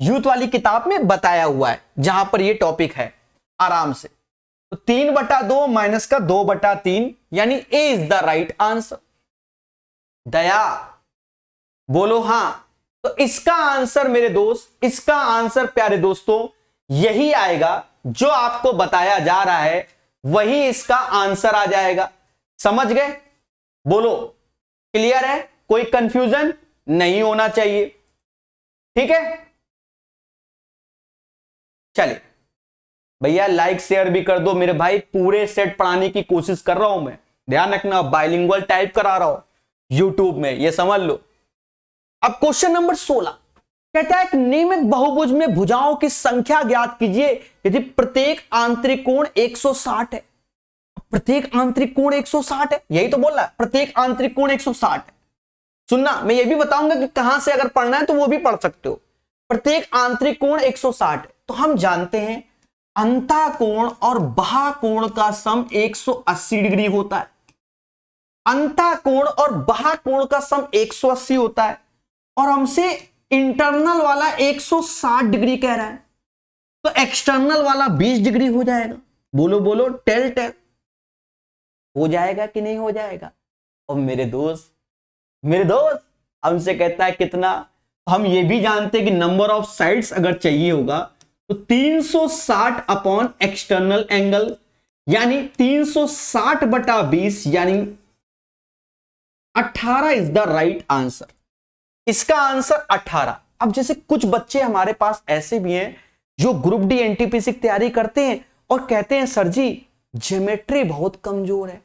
यूथ वाली किताब में बताया हुआ है जहां पर ये टॉपिक है, आराम से, तो 3/2 माइनस का 2/3, यानी ए इज द राइट आंसर। दया बोलो हां, तो इसका आंसर मेरे दोस्त, इसका आंसर प्यारे दोस्तों यही आएगा जो आपको बताया जा रहा है, वही इसका आंसर आ जाएगा। समझ गए? बोलो, क्लियर है? कोई कंफ्यूजन नहीं होना चाहिए। ठीक है, चलिए भैया लाइक शेयर भी कर दो मेरे भाई, पूरे सेट पढ़ाने की कोशिश कर रहा हूं मैं, ध्यान रखना, बाइलिंगुअल टाइप करा रहा हूं यूट्यूब में, ये समझ लो। अब क्वेश्चन नंबर 16 कहता है कि नियमित बहुभुज में भुजाओं की संख्या ज्ञात कीजिए यदि प्रत्येक आंतरिक कोण 160 है। प्रत्येक आंतरिक कोण 160 है, यही तो बोल रहा है, प्रत्येक आंतरिक कोण 160 है। सुनना, मैं ये भी बताऊंगा कि कहां से अगर पढ़ना है तो वो भी पढ़ सकते हो। प्रत्येक आंतरिक कोण 160 है, तो हम जानते हैं अंतःकोण और बाह्यकोण का सम 180 डिग्री होता है। अंतःकोण और बाह्यकोण का सम 180 होता है, और हमसे इंटरनल वाला 160 डिग्री कह रहा है, तो एक्सटर्नल वाला 20 डिग्री हो जाएगा। बोलो बोलो, टेल टेल, हो जाएगा कि नहीं हो जाएगा? और मेरे दोस्त हमसे कहता है कितना, हम ये भी जानते हैं कि नंबर ऑफ साइड्स अगर चाहिए होगा तो 360 अपॉन एक्सटर्नल एंगल, यानी 360 बटा 20, यानी 18 इज द राइट आंसर। इसका आंसर 18। अब जैसे कुछ बच्चे हमारे पास ऐसे भी हैं जो ग्रुप डी एनटीपीसी की तैयारी करते हैं और कहते हैं सर जी ज्योमेट्री बहुत कमजोर है,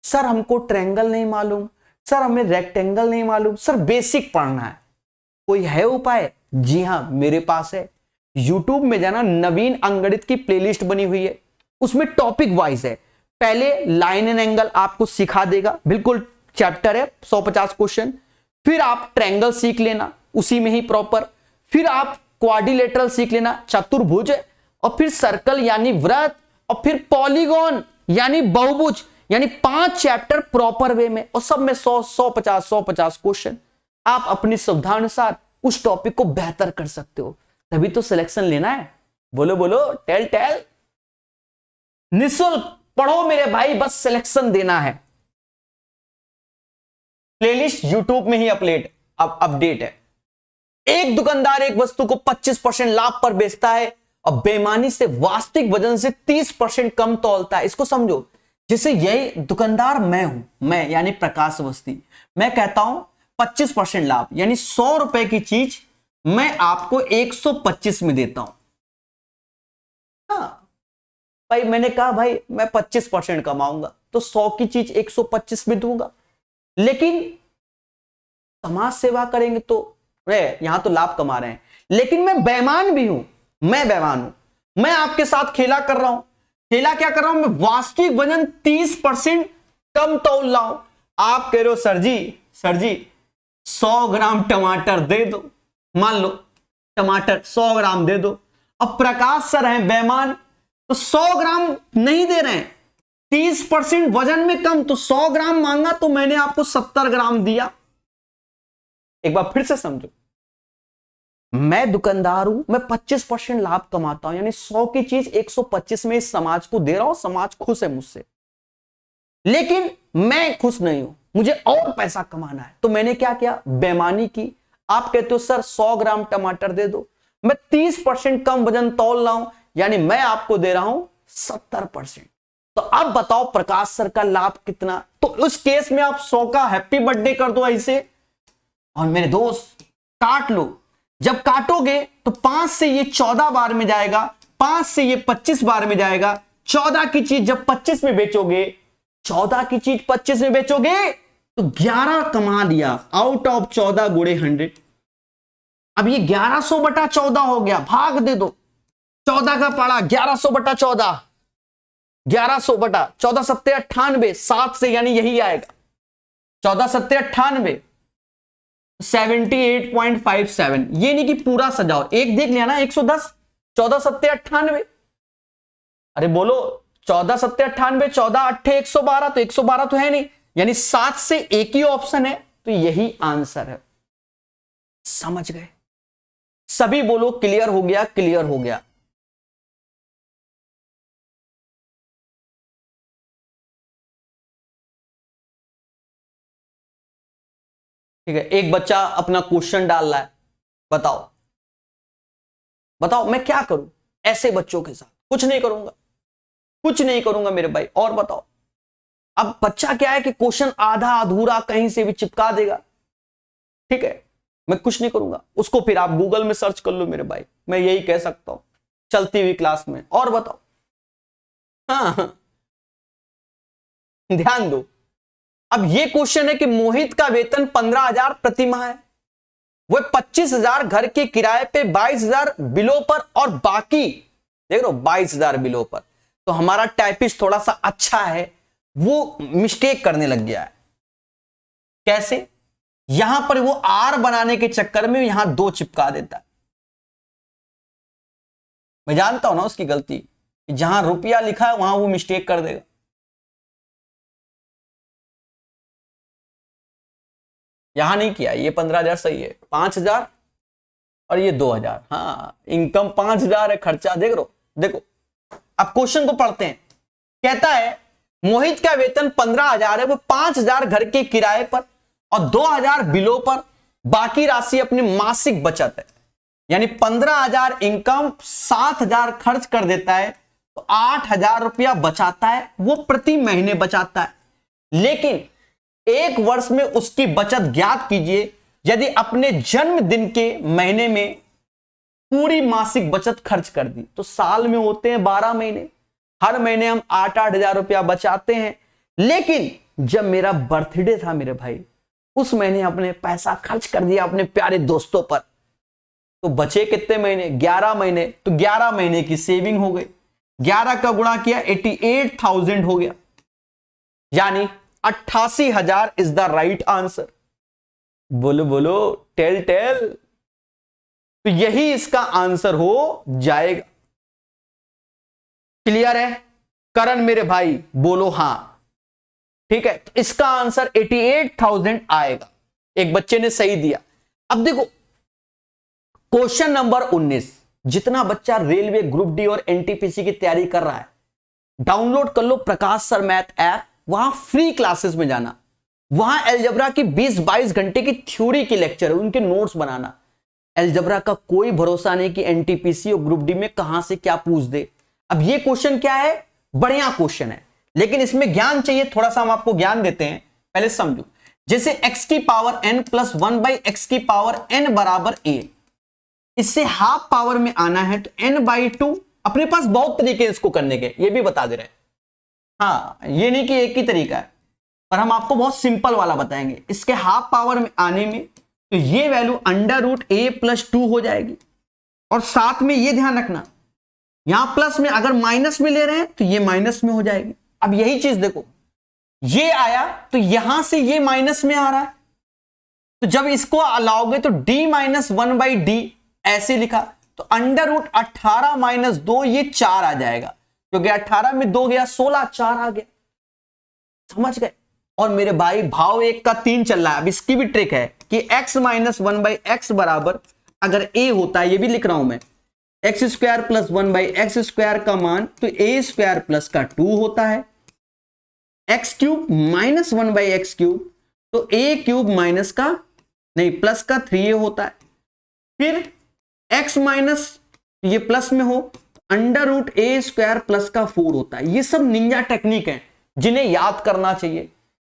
सर हमको ट्रायंगल नहीं मालूम, सर हमें रेक्टेंगल नहीं मालूम, सर बेसिक पढ़ना है, कोई है उपाय? जी हां, मेरे पास है। यूट्यूब में जाना, नवीन अंगणित की प्लेलिस्ट बनी हुई है, उसमें टॉपिक वाइज है। पहले लाइन एंड एंगल आपको सिखा देगा, बिल्कुल चैप्टर है, 150 क्वेश्चन। फिर आप ट्रायंगल सीख लेना उसी में ही प्रॉपर, फिर आप क्वाड्रिलेटरल सीख लेना, चतुर्भुज, और फिर सर्कल यानी वृत्त, और फिर पॉलीगॉन यानी बहुभुज, यानी 5 चैप्टर प्रॉपर वे में, और सब में 150 क्वेश्चन। आप अपनी सुविधा अनुसार उस टॉपिक को बेहतर कर सकते हो, तभी तो सिलेक्शन लेना है। बोलो बोलो, टेल टेल, निःशुल्क पढ़ो मेरे भाई, बस सिलेक्शन देना है। प्लेलिस्ट यूट्यूब में ही अपडेट है। एक दुकानदार एक वस्तु को 25% लाभ पर बेचता है और बेईमानी से वास्तविक वजन से 30% कम तौलता है। इसको समझो, जैसे यही दुकानदार मैं यानी प्रकाश अवस्थी, मैं कहता हूं 25% लाभ, यानी 100 रुपए की चीज मैं आपको 125 में देता हूं। हाँ भाई, मैंने कहा भाई मैं 25% कमाऊंगा तो 100 की चीज 125 में दूंगा, लेकिन समाज सेवा करेंगे तो यहां तो लाभ कमा रहे हैं, लेकिन मैं बेईमान भी हूं, मैं आपके साथ खेला कर रहा हूं। खेला क्या कर रहा हूं मैं? वास्तविक वजन 30% कम तौल रहा हूं। आप कह रहे हो सर जी 100 ग्राम टमाटर दे दो, मान लो टमाटर 100 ग्राम दे दो। अब प्रकाश सर हैं बेईमान, तो 100 ग्राम नहीं दे रहे हैं, 30% वजन में कम, तो 100 ग्राम मांगा तो मैंने आपको 70 ग्राम दिया। एक बार फिर से समझो, मैं दुकानदार हूं, मैं 25% लाभ कमाता हूं, यानी 100 की चीज 125 में इस समाज को दे रहा हूं, समाज खुश है मुझसे, लेकिन मैं खुश नहीं हूं, मुझे और पैसा कमाना है, तो मैंने क्या किया? बेईमानी की। आप कहते हो सर 100 ग्राम टमाटर दे दो, मैं 30% कम वजन तौल रहा हूं, यानी मैं आपको दे रहा हूं 70%। तो अब बताओ प्रकाश सर का लाभ कितना? तो उस केस में आप 100 का हैप्पी बर्थडे कर दो ऐसे, और मेरे दोस्त काट लो। जब काटोगे तो 5 से ये 14 बार में जाएगा, 5 से ये 25 बार में जाएगा। 14 की चीज जब 25 में बेचोगे, 14 की चीज 25 में बेचोगे तो 11 कमा लिया आउट ऑफ 14 गुणे 100। अब ये 1100 बटा 14 हो गया, भाग दे दो 14 का पड़ा 1100 बटा 14, 1100 बटा 14 सत्ते 98, 7 से यानी यही आएगा 14 सत्ते 98, 78.57। ये नहीं कि पूरा सजाओ, एक देख लिया ना 110, 14 सत्ते 98, अरे बोलो 14 सत्ते 98, 14 अट्ठे 112, तो 112 तो है नहीं, यानी 7 से एक ही ऑप्शन है, तो यही आंसर है। समझ गए सभी? बोलो क्लियर हो गया, क्लियर हो गया। ठीक है, एक बच्चा अपना क्वेश्चन डाल रहा है, बताओ मैं क्या करूं ऐसे बच्चों के साथ? कुछ नहीं करूंगा, कुछ नहीं करूंगा मेरे भाई। और बताओ, अब बच्चा क्या है कि क्वेश्चन आधा अधूरा कहीं से भी चिपका देगा, ठीक है, मैं कुछ नहीं करूंगा उसको, फिर आप गूगल में सर्च कर लो मेरे भाई, मैं यही कह सकता हूं चलती हुई क्लास में। और बताओ, हाँ ध्यान दो, अब ये क्वेश्चन है कि मोहित का वेतन 15,000 प्रति माह है, वो 25,000 घर के किराए पे, 22,000 बिलों पर और बाकी देख लो 22,000 बिलों पर। तो हमारा टाइपिस्ट थोड़ा सा अच्छा है, वो मिस्टेक करने लग गया है। कैसे? यहां पर वो आर बनाने के चक्कर में यहां 2 चिपका देता है। मैं जानता हूं ना उसकी गलती, जहां रुपया लिखा है वहां वो मिस्टेक कर देगा। यहां नहीं किया, ये 15,000 सही है, 5,000 और ये 2,000। हाँ, इनकम 5,000 है, खर्चा देख लो। देखो अब क्वेश्चन को पढ़ते हैं। कहता है मोहित का वेतन 15,000 है, वो 5,000 घर के किराए पर और 2,000 बिलों पर, बाकी राशि अपनी मासिक बचत है। यानी 15,000 इनकम, 7,000 खर्च कर देता है, तो 8,000 रुपया बचाता है, वो प्रति महीने बचाता है। लेकिन एक वर्ष में उसकी बचत ज्ञात कीजिए। यदि अपने जन्मदिन के महीने में पूरी मासिक बचत खर्च कर दी, तो साल में होते हैं 12 महीने, हर महीने हम 8,000 रुपया बचाते हैं। लेकिन जब मेरा बर्थडे था मेरे भाई, उस महीने अपने पैसा खर्च कर दिया अपने प्यारे दोस्तों पर, तो बचे कितने महीने? 11 महीने। तो 11 महीने की सेविंग हो गई, 11 का गुणा किया 88,000 हो गया, यानी 88,000 इज द राइट आंसर। बोलो बोलो, टेल टेल। तो यही इसका आंसर हो जाएगा। क्लियर है? करण मेरे भाई बोलो हां, ठीक है। तो इसका आंसर 88,000 आएगा। एक बच्चे ने सही दिया। अब देखो क्वेश्चन नंबर 19, जितना बच्चा रेलवे ग्रुप डी और एनटीपीसी की तैयारी कर रहा है, डाउनलोड कर लो प्रकाश सर मैथ ऐप, वहां फ्री क्लासेस में जाना, वहां अलजेब्रा की 20-22 घंटे की थ्योरी के लेक्चर है, उनके नोट्स बनाना। अलजेब्रा का कोई भरोसा नहीं कि एनटीपीसी और ग्रुप डी में कहां से क्या पूछ दे। अब ये क्वेश्चन क्या है? बढ़िया क्वेश्चन है, लेकिन इसमें ज्ञान चाहिए, थोड़ा सा हम आपको ज्ञान देते हैं, पहले समझो। जैसे x की पावर n प्लस 1/x की पावर n बराबर a, इससे हाफ पावर में आना है तो n/2। अपने पास बहुत तरीके हैं इसको करने के, ये भी बता दे रहे हैं। हाँ, ये नहीं कि एक ही तरीका है, पर हम आपको बहुत सिंपल वाला बताएंगे। इसके हाफ पावर में आने में तो ये वैल्यू √a+2 हो जाएगी। और साथ में ये ध्यान रखना, यहां प्लस में अगर माइनस में ले रहे हैं तो ये माइनस में हो जाएगी। अब यही चीज देखो, ये आया तो यहां से ये माइनस में आ रहा है, तो जब इसको अलाओगे तो d-1/d ऐसे लिखा, तो √18 - 2 ये 4 आ जाएगा, क्योंकि 18 में 2 गया 16, 4 आ गया। समझ गए? और मेरे भाई भाव 1 का 3 चल रहा है। अब इसकी भी ट्रिक है कि x - 1/x बराबर, अगर a होता है, ये भी लिख रहा हूं मैं, x² + 1/x² का मान तो a² प्लस का 2 होता है, x³ - 1/x³ तो a³ माइनस का नहीं प्लस का 3a होता है। फिर x माइनस ये प्लस में हो, √a² प्लस का 4 होता है। ये सब निंजा टेक्निक है जिन्हें याद करना चाहिए।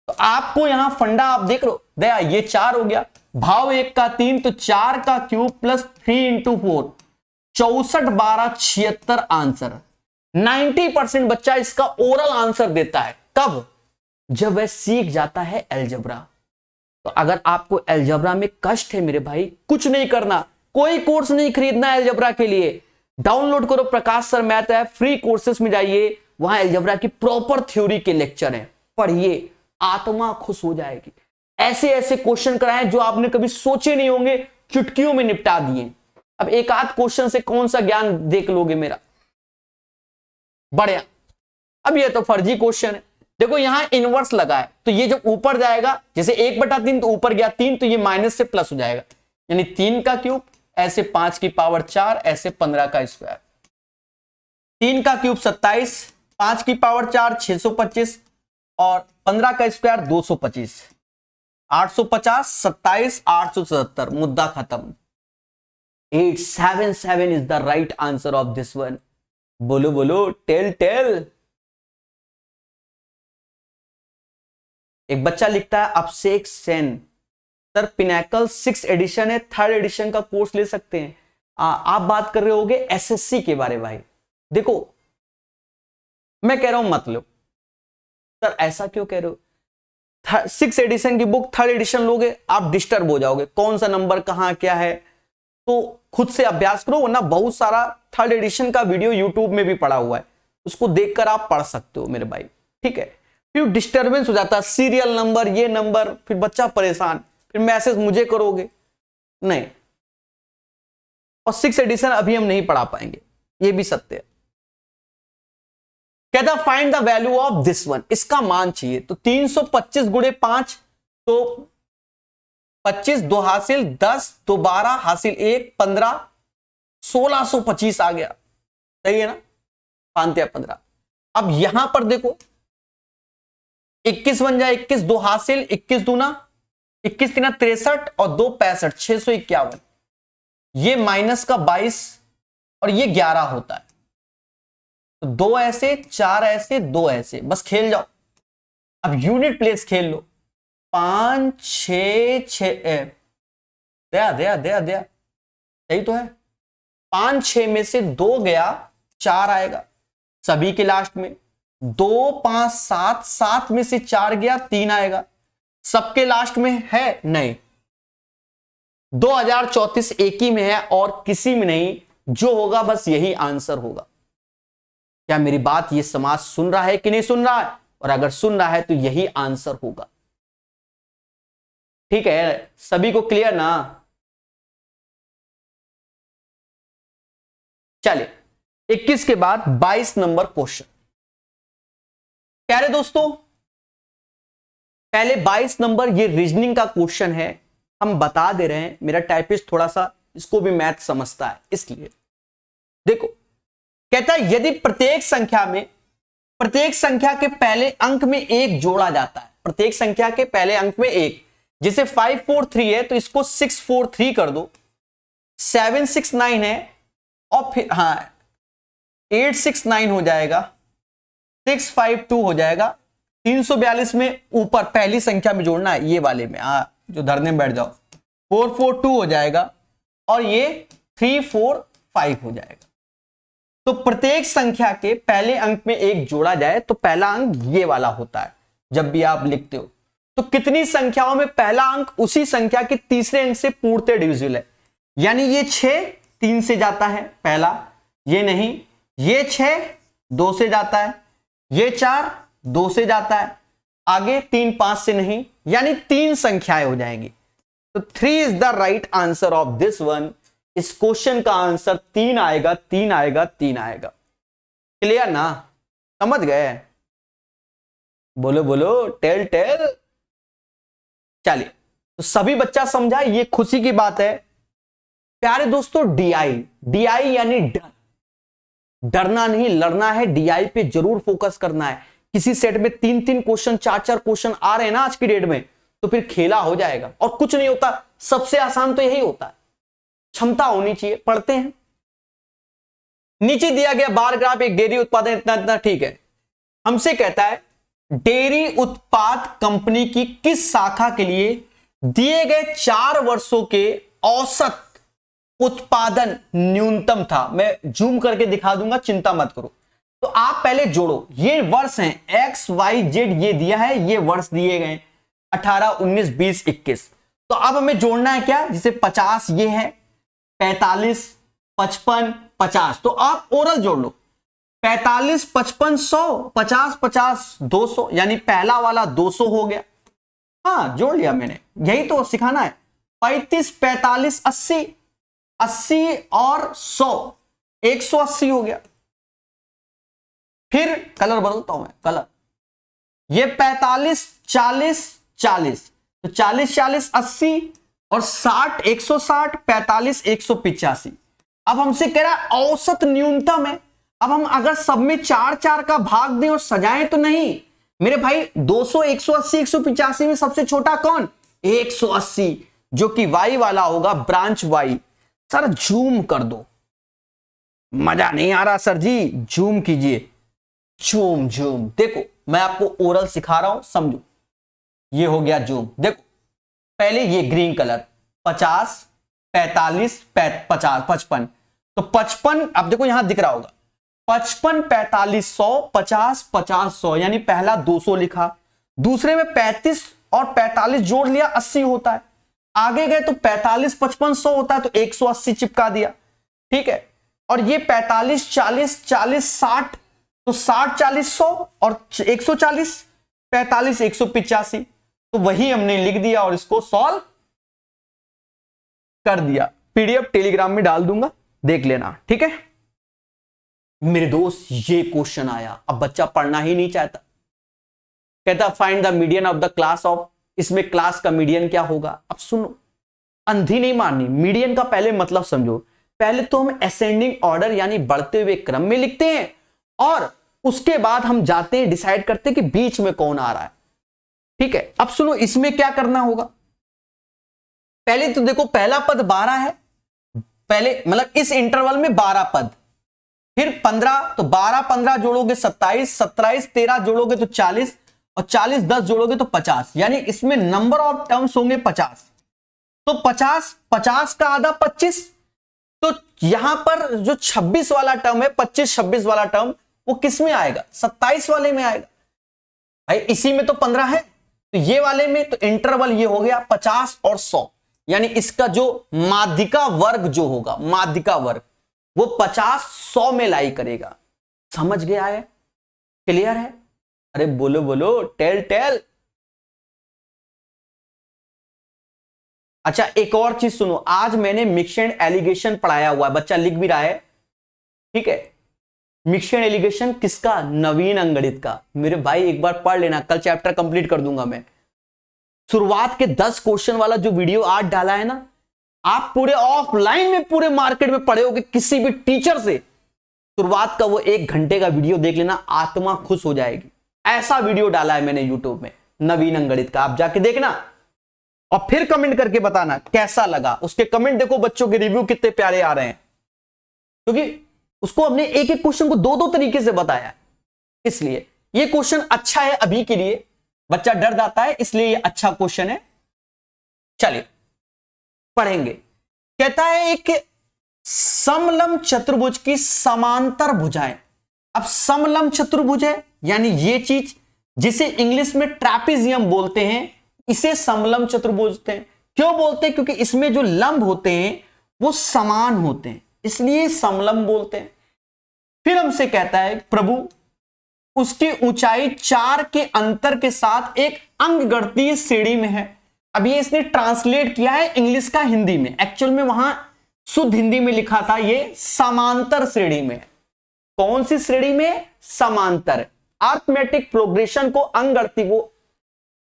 तो आपको यहां फंडा आप देख लो, दया ये 4 हो गया, भाव 1 का 3 तो 4 का क्यूब प्लस 3 × 4, 64, 12, 76 आंसर। 90% बच्चा इसका ओरल आंसर देता है। कब? जब वह सीख जाता है अलजेब्रा। तो अगर आपको अलजेब्रा में कष्ट है मेरे भाई, कुछ नहीं करना, कोई कोर्स नहीं खरीदना है अलजेब्रा के लिए। डाउनलोड करो Prakash sir math app, free courses में जाइए, वहां अलजेब्रा की प्रॉपर थ्योरी के लेक्चर हैं, पढ़िए, आत्मा खुश हो जाएगी। ऐसे ऐसे क्वेश्चन कराएं जो आपने कभी सोचे नहीं होंगे, चुटकियों में निपटा दिए। अब एक आध क्वेश्चन से कौन सा ज्ञान देख लोगे मेरा? बढ़िया। अब ये तो फर्जी क्वेश्चन है। देखो यहां इनवर्स लगा है, तो ये जब ऊपर जाएगा, जैसे 1/3 तो ऊपर गया 3, तो ये माइनस से प्लस हो जाएगा, यानी 3 का क्यूब, ऐसे 5 की पावर 4, ऐसे 15 का स्क्वायर। 3 का क्यूब 27, 5 की पावर 4 625 और 15 का स्क्वायर 225, 850, 27, 877। मुद्दा खत्म। 877 is the right answer of this one. बोलो बोलो, टेल टेल। एक बच्चा लिखता है अभिषेक सेन, सर पिनैकल 6 एडिशन है, 3rd एडिशन का कोर्स ले सकते हैं। आप बात कर रहे होगे एसएससी के बारे में। भाई देखो मैं कह रहा हूं मत लो। सर ऐसा क्यों कह रहे हो? 6 एडिशन की बुक 3rd एडिशन लोगे आप डिस्टर्ब हो जाओगे, कौन सा नंबर कहां क्या है, तो खुद से अभ्यास करो, वरना बहुत सारा 3rd एडिशन का वीडियो यूट्यूब में भी पड़ा हुआ है, उसको देखकर आप पढ़ सकते हो मेरे भाई, ठीक है। फिर डिस्टर्बेंस हो जाता है, सीरियल नंबर ये नंबर, फिर बच्चा परेशान, फिर मैसेज मुझे करोगे नहीं। और 6 एडिशन अभी हम नहीं पढ़ा पाएंगे, ये भी सत्य है। कहता find the value of this one, इसका मान चाहिए। तो 325 गुणे 5, तो 25, 2 हासिल 10, तो 12 हासिल 1, 15, 1625 आ गया, सही है ना, 5×15। अब यहां पर देखो 21 बन जाए, 21, 2 हासिल 21 दूना 21 3 63 और 2 65, 651। ये माइनस का 22 और ये 11 होता है। तो 2 ऐसे 4 ऐसे 2 ऐसे, बस खेल जाओ। अब यूनिट प्लेस खेल लो, 5 6 6 दया सही तो है। 5 6 में से 2 गया 4 आएगा सभी के लास्ट में, 2 5 7 7 में से 4 गया 3 आएगा, सबके लास्ट में है नहीं। 2034 एक ही में है और किसी में नहीं, जो होगा बस यही आंसर होगा। क्या मेरी बात ये समाज सुन रहा है कि नहीं सुन रहा है? और अगर सुन रहा है तो यही आंसर होगा, ठीक है, सभी को क्लियर ना? चलिए 21 के बाद 22 नंबर क्वेश्चन। कह रहे दोस्तों पहले 22 नंबर ये रीजनिंग का क्वेश्चन है, हम बता दे रहे हैं, मेरा टाइपिस्ट थोड़ा सा इसको भी मैथ समझता है इसलिए। देखो कहता है यदि प्रत्येक संख्या के पहले अंक में 1 जोड़ा जाता है, प्रत्येक संख्या के पहले अंक में 1, जैसे 543 है तो इसको 643 कर दो, 769 है और फिर 869 हो जाएगा, 652 हो जाएगा, 342 में ऊपर पहली संख्या में जोड़ना है, ये वाले में जो धरने में बैठ जाओ, 442 हो जाएगा और ये 345 हो जाएगा। तो प्रत्येक संख्या के पहले अंक में 1 जोड़ा जाए तो पहला अंक ये वाला होता है जब भी आप लिखते हो। तो कितनी संख्याओं में पहला अंक उसी संख्या के तीसरे अंक से पूर्णतः डिविजिबल है, यानी ये 6 3 से जाता है पहला, ये नहीं, ये 6 2 से जाता है, ये 4 2 से जाता है, आगे 3 5 से नहीं, यानी 3 संख्याएं हो जाएंगी। तो 3 is the right answer of this one. इस क्वेश्चन का आंसर 3 आएगा, 3 आएगा, 3 आएगा। क्लियर ना? समझ गए? बोलो बोलो, टेल टेल। चलिए तो सभी बच्चा समझा, ये खुशी की बात है। प्यारे दोस्तों डीआई यानी डर, डरना नहीं लड़ना है, डीआई पे जरूर फोकस करना है। किसी सेट में 3-3 क्वेश्चन 4-4 क्वेश्चन आ रहे हैं ना आज की डेट में, तो फिर खेला हो जाएगा और कुछ नहीं होता, सबसे आसान तो यही होता है, क्षमता होनी चाहिए। पढ़ते हैं, नीचे दिया गया बार ग्राफ एक डेयरी उत्पादन इतना इतना, ठीक है। हमसे कहता है डेयरी उत्पाद कंपनी की किस शाखा के लिए दिए गए 4 वर्षों के औसत उत्पादन न्यूनतम था। मैं जूम करके दिखा दूंगा, चिंता मत करो। तो आप पहले जोड़ो, ये वर्ष हैं एक्स वाई जेड, ये दिया है, ये वर्ष दिए गए 18 19 20 21। तो अब हमें जोड़ना है क्या, जैसे 50 ये है, 45 55 50, तो आप ओरल जोड़ लो, 45 55 100, 50 50 200, यानी पहला वाला 200 हो गया। हाँ जोड़ लिया मैंने, यही तो सिखाना है। 35 45 80, 80 और 100, 180 हो गया। फिर कलर बदलता हूं मैं, कलर, ये 45 40 40, तो 40 40 80 और 60 160, 45 185। अब हमसे कह रहा है औसत न्यूनतम है। अब हम अगर सब में 4-4 का भाग दें और सजाएं तो नहीं मेरे भाई, 200 180 185 में सबसे छोटा कौन, 180, जो कि वाई वाला होगा, ब्रांच वाई। सर जूम कर दो, मजा नहीं आ रहा सर जी, जूम कीजिए, जूम जूम। देखो मैं आपको ओरल सिखा रहा हूं, समझो। ये हो गया जूम। देखो पहले ये ग्रीन कलर 50, 45, 50, 55, तो 55, अब देखो यहां दिख रहा होगा 55, 45, 100, 50, 50, 100, यानी पहला 200 लिखा, दूसरे में 35 और 45 जोड़ लिया 80 होता है, आगे गए तो 45, 55, 100 होता है तो 180 चिपका दिया, ठीक है। और ये 45, 40, 40, 60, तो 60, 40, 100 और 140, 45, 185, तो वही हमने लिख दिया और इसको सॉल्व कर दिया। पीडीएफ टेलीग्राम में डाल दूंगा, देख लेना, ठीक है। मेरे दोस्त ये क्वेश्चन आया, अब बच्चा पढ़ना ही नहीं चाहता, कहता find the median of the class of, इसमें क्लास का मीडियन क्या होगा। अब सुनो, अंधी नहीं मारनी, मीडियन का पहले मतलब समझो। पहले तो हम असेंडिंग ऑर्डर यानी बढ़ते हुए क्रम में लिखते हैं और उसके बाद हम जाते हैं डिसाइड करते हैं कि बीच में कौन आ रहा है, ठीक है। अब सुनो, इसमें क्या करना होगा। पहले तो देखो पहला पद 12 है, पहले मतलब इस इंटरवल में 12 पद, फिर 15, तो 12 15 जोड़ोगे 27, 27 13 जोड़ोगे तो 40, और 40 10 जोड़ोगे तो 50, यानी इसमें नंबर ऑफ टर्म्स होंगे 50। तो 50 50 का आधा 25, तो यहां पर जो 26 वाला टर्म है, 25 26 वाला टर्म, वो किस में आएगा, 27 वाले में आएगा भाई। इसी में तो 15 है, तो ये वाले में, तो इंटरवल ये हो गया 50 और 100, यानी इसका जो माध्यिका वर्ग जो होगा, माध्यिका वर्ग वो 50 100 में लाई करेगा। समझ गया है, क्लियर है। अरे बोलो बोलो, टेल टेल। अच्छा एक और चीज सुनो, आज मैंने मिक्स एंड एलिगेशन पढ़ाया हुआ है, बच्चा लिख भी रहा है, ठीक है। मिक्स एंड एलिगेशन किसका, नवीन अंगणित का। मेरे भाई एक बार पढ़ लेना, कल चैप्टर कंप्लीट कर दूंगा मैं। शुरुआत के 10 क्वेश्चन वाला जो वीडियो आज डाला है ना, आप पूरे ऑफलाइन में पूरे मार्केट में पढ़े होगे किसी भी टीचर से, शुरुआत का वो 1 घंटे का वीडियो देख लेना, आत्मा खुश हो जाएगी। ऐसा वीडियो डाला है मैंने यूट्यूब में नवीन अंगणित का, आप जाके देखना और फिर कमेंट करके बताना कैसा लगा। उसके कमेंट देखो, बच्चों के रिव्यू कितने प्यारे आ रहे हैं, क्योंकि उसको हमने एक एक क्वेश्चन को 2-2 तरीके से बताया, इसलिए ये क्वेश्चन अच्छा है। अभी के लिए बच्चा डर जाता है, इसलिए ये अच्छा क्वेश्चन है। चलिए पढ़ेंगे। कहता है एक समलंब चतुर्भुज की समांतर भुजाएं। अब समलंब चतुर्भुज है, यानी ये चीज जिसे इंग्लिश में ट्रैपेजियम बोलते हैं, इसे समलंब चतुर्भुज बोलते हैं। क्यों बोलते हैं, क्योंकि इसमें जो लंब होते हैं वो समान होते हैं, इसलिए समलंब बोलते हैं। फिर हमसे कहता है प्रभु उसकी ऊंचाई 4 के अंतर के साथ एक अंकगणितीय श्रेणी में है। अब ये इसने ट्रांसलेट किया है इंग्लिश का हिंदी में, एक्चुअल में वहां शुद्ध हिंदी में लिखा था ये समांतर श्रेणी में। कौन सी श्रेणी में, समांतर। अरिथमेटिक प्रोग्रेशन को, अंकगणित को,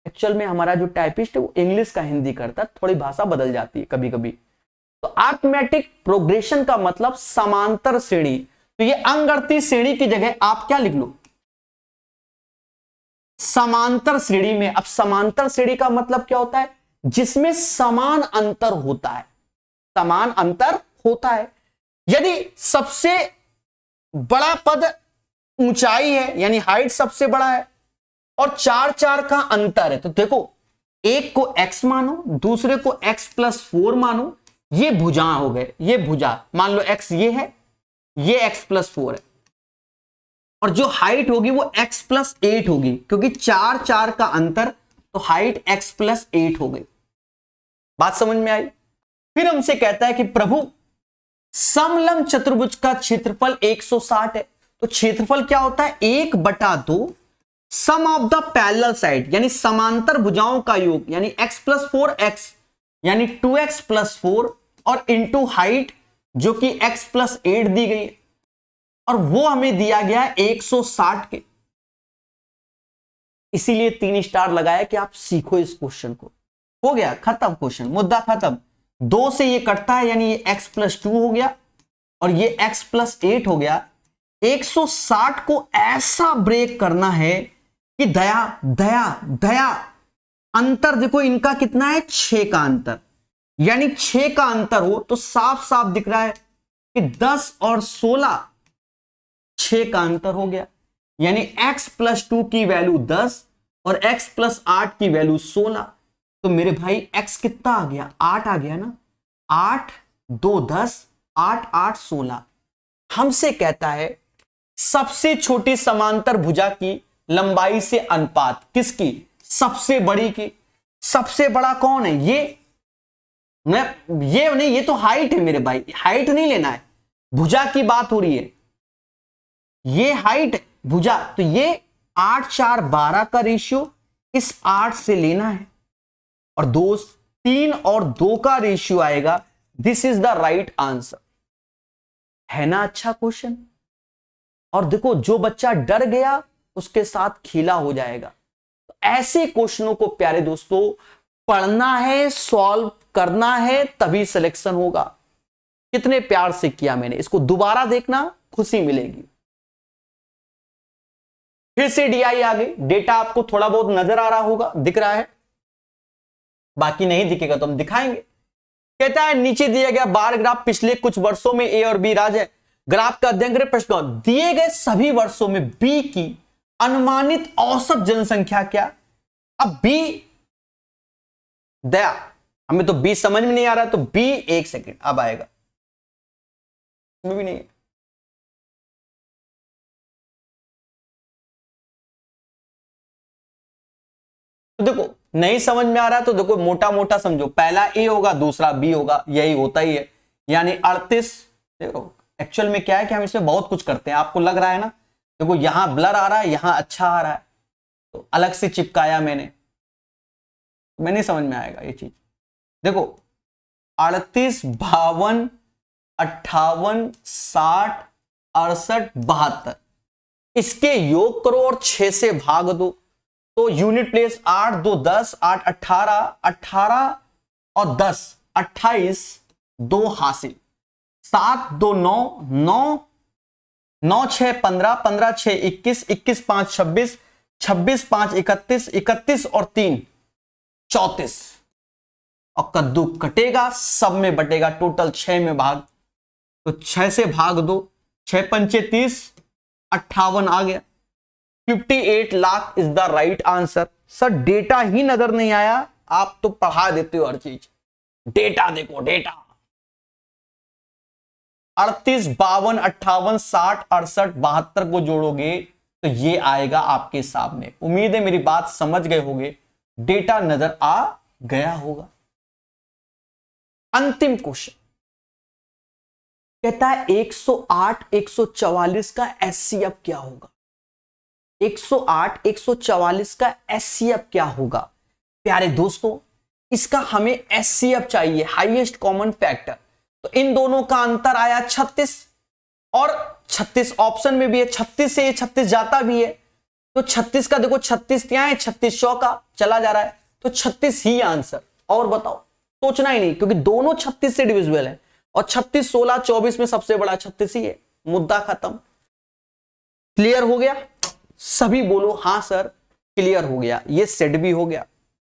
एक्चुअल में हमारा जो टाइपिस्ट है वो इंग्लिश का हिंदी करता है, थोड़ी भाषा बदल जाती है कभी कभी। तो अरिथमेटिक प्रोग्रेशन का मतलब समांतर श्रेणी, तो ये अंकगणितीय श्रेणी की जगह आप क्या लिख लो, समांतर श्रेणी में। अब समांतर श्रेणी का मतलब क्या होता है, जिसमें समान अंतर होता है, समान अंतर होता है। यदि सबसे बड़ा पद ऊंचाई है, यानी हाइट सबसे बड़ा है, और 4 का अंतर है, तो देखो एक को x मानो, दूसरे को x+4 मानो, ये भुजा हो गए, ये भुजा मान लो x ये है, ये x+4 है, और जो हाइट होगी वो x+8 होगी, क्योंकि 4 का अंतर, तो हाइट x+8 हो गई। बात समझ में आई। फिर हमसे कहता है कि प्रभु समलंब चतुर्भुज का क्षेत्रफल 160 है। तो क्षेत्रफल क्या होता है, 1/2 सम ऑफ द पैरेलल साइड, यानी समांतर भुजाओं का योग, यानी x+4x, यानी 2x+4 और इंटू हाइट जो कि x+8 दी गई है, और वो हमें दिया गया है 160 के। इसीलिए 3 स्टार लगाया कि आप सीखो इस क्वेश्चन को। हो गया, खत्म क्वेश्चन, मुद्दा खत्म। 2 से ये कटता है, यानी ये x+2 हो गया और ये x+8 हो गया। 160 को ऐसा ब्रेक करना है कि दया दया दया, अंतर देखो इनका कितना है, 6 का अंतर, यानी 6 का अंतर हो तो साफ साफ दिख रहा है कि 10 और 16, 6 का अंतर हो गया, यानी x+2 की वैल्यू 10 और x प्लस 8 की वैल्यू 16। तो मेरे भाई x कितना आ गया, 8 आ गया ना। 8 2 10, 8 8 16। हमसे कहता है सबसे छोटी समांतर भुजा की लंबाई से अनुपात किसकी, सबसे बड़ी की। सबसे बड़ा कौन है, ये नहीं, ये तो हाइट है मेरे भाई, हाइट नहीं लेना है, भुजा की बात हो रही है, ये हाइट भुजा। तो ये 8 4 12 का रेशियो इस 8 से लेना है, और 3 और 2 का रेशियो आएगा। This is the right answer, है ना अच्छा क्वेश्चन। और देखो जो बच्चा डर गया उसके साथ खीला हो जाएगा। तो ऐसे क्वेश्चनों को प्यारे दोस्तों पढ़ना है, सॉल्व करना है, तभी सिलेक्शन होगा। कितने प्यार से किया मैंने, इसको दोबारा देखना, खुशी मिलेगी। फिर से डीआई आ गई, डेटा आपको थोड़ा बहुत नजर आ रहा होगा, दिख रहा है, बाकी नहीं दिखेगा तो हम दिखाएंगे। कहता है नीचे दिया गया बार ग्राफ पिछले कुछ वर्षों में ए और बी राज्य है, ग्राफ का अध्ययन करें। प्रश्न दिए गए सभी वर्षों में बी की अनुमानित औसत जनसंख्या क्या। अब बी दया, हमें तो बी समझ में नहीं आ रहा, तो बी एक सेकंड अब आएगा, भी नहीं है। तो देखो नहीं समझ में आ रहा है तो देखो मोटा मोटा समझो, पहला ए होगा दूसरा बी होगा, यही होता ही है। यानी 38। देखो एक्चुअल में क्या है कि हम इसमें बहुत कुछ करते हैं, आपको लग रहा है ना, देखो यहां ब्लर आ रहा है, यहां अच्छा आ रहा है, तो अलग से चिपकाया मैंने नहीं समझ में आएगा ये चीज। देखो 38 52 58 60 68 72, इसके योग करो और 6 से भाग दो, तो यूनिट प्लेस 8 2 10 8 18 18 और 10 28, 2 हासिल, 7 2 9 9 9 6 15 15 6 21 21 5 26 26 5 31 31 और 3 34, और कद्दू कटेगा सब में बटेगा, टोटल 6 में भाग, तो 6 से भाग दो, 6 पंचे 30, 58 आ गया। 58 lakh is the right answer. Sir data ही नजर नहीं आया, आप तो पढ़ा देते हो हर चीज, डेटा देखो डेटा। 38 52 58 60 68 72 को जोड़ोगे तो ये आएगा आपके सामने। उम्मीद है मेरी बात समझ गए होंगे, डेटा नजर आ गया होगा। अंतिम क्वेश्चन कहता है 108 144 का एचसीएफ क्या होगा। 108 144 का एचसीएफ क्या होगा। प्यारे दोस्तों इसका हमें एचसीएफ चाहिए, हाईएस्ट कॉमन फैक्टर। तो इन दोनों का अंतर आया 36, और 36 ऑप्शन में भी है, 36 से ये 36 जाता भी है, तो 36 का देखो 36 क्या है, 36 चौका चला जा रहा है, तो 36 ही आंसर। और बताओ, सोचना ही नहीं, क्योंकि दोनों 36 से डिविजिबल है, और 36 16 24 में सबसे बड़ा 36 ही है। मुद्दा खत्म। क्लियर हो गया? सभी बोलो हाँ सर क्लियर हो गया। ये सेट भी हो गया।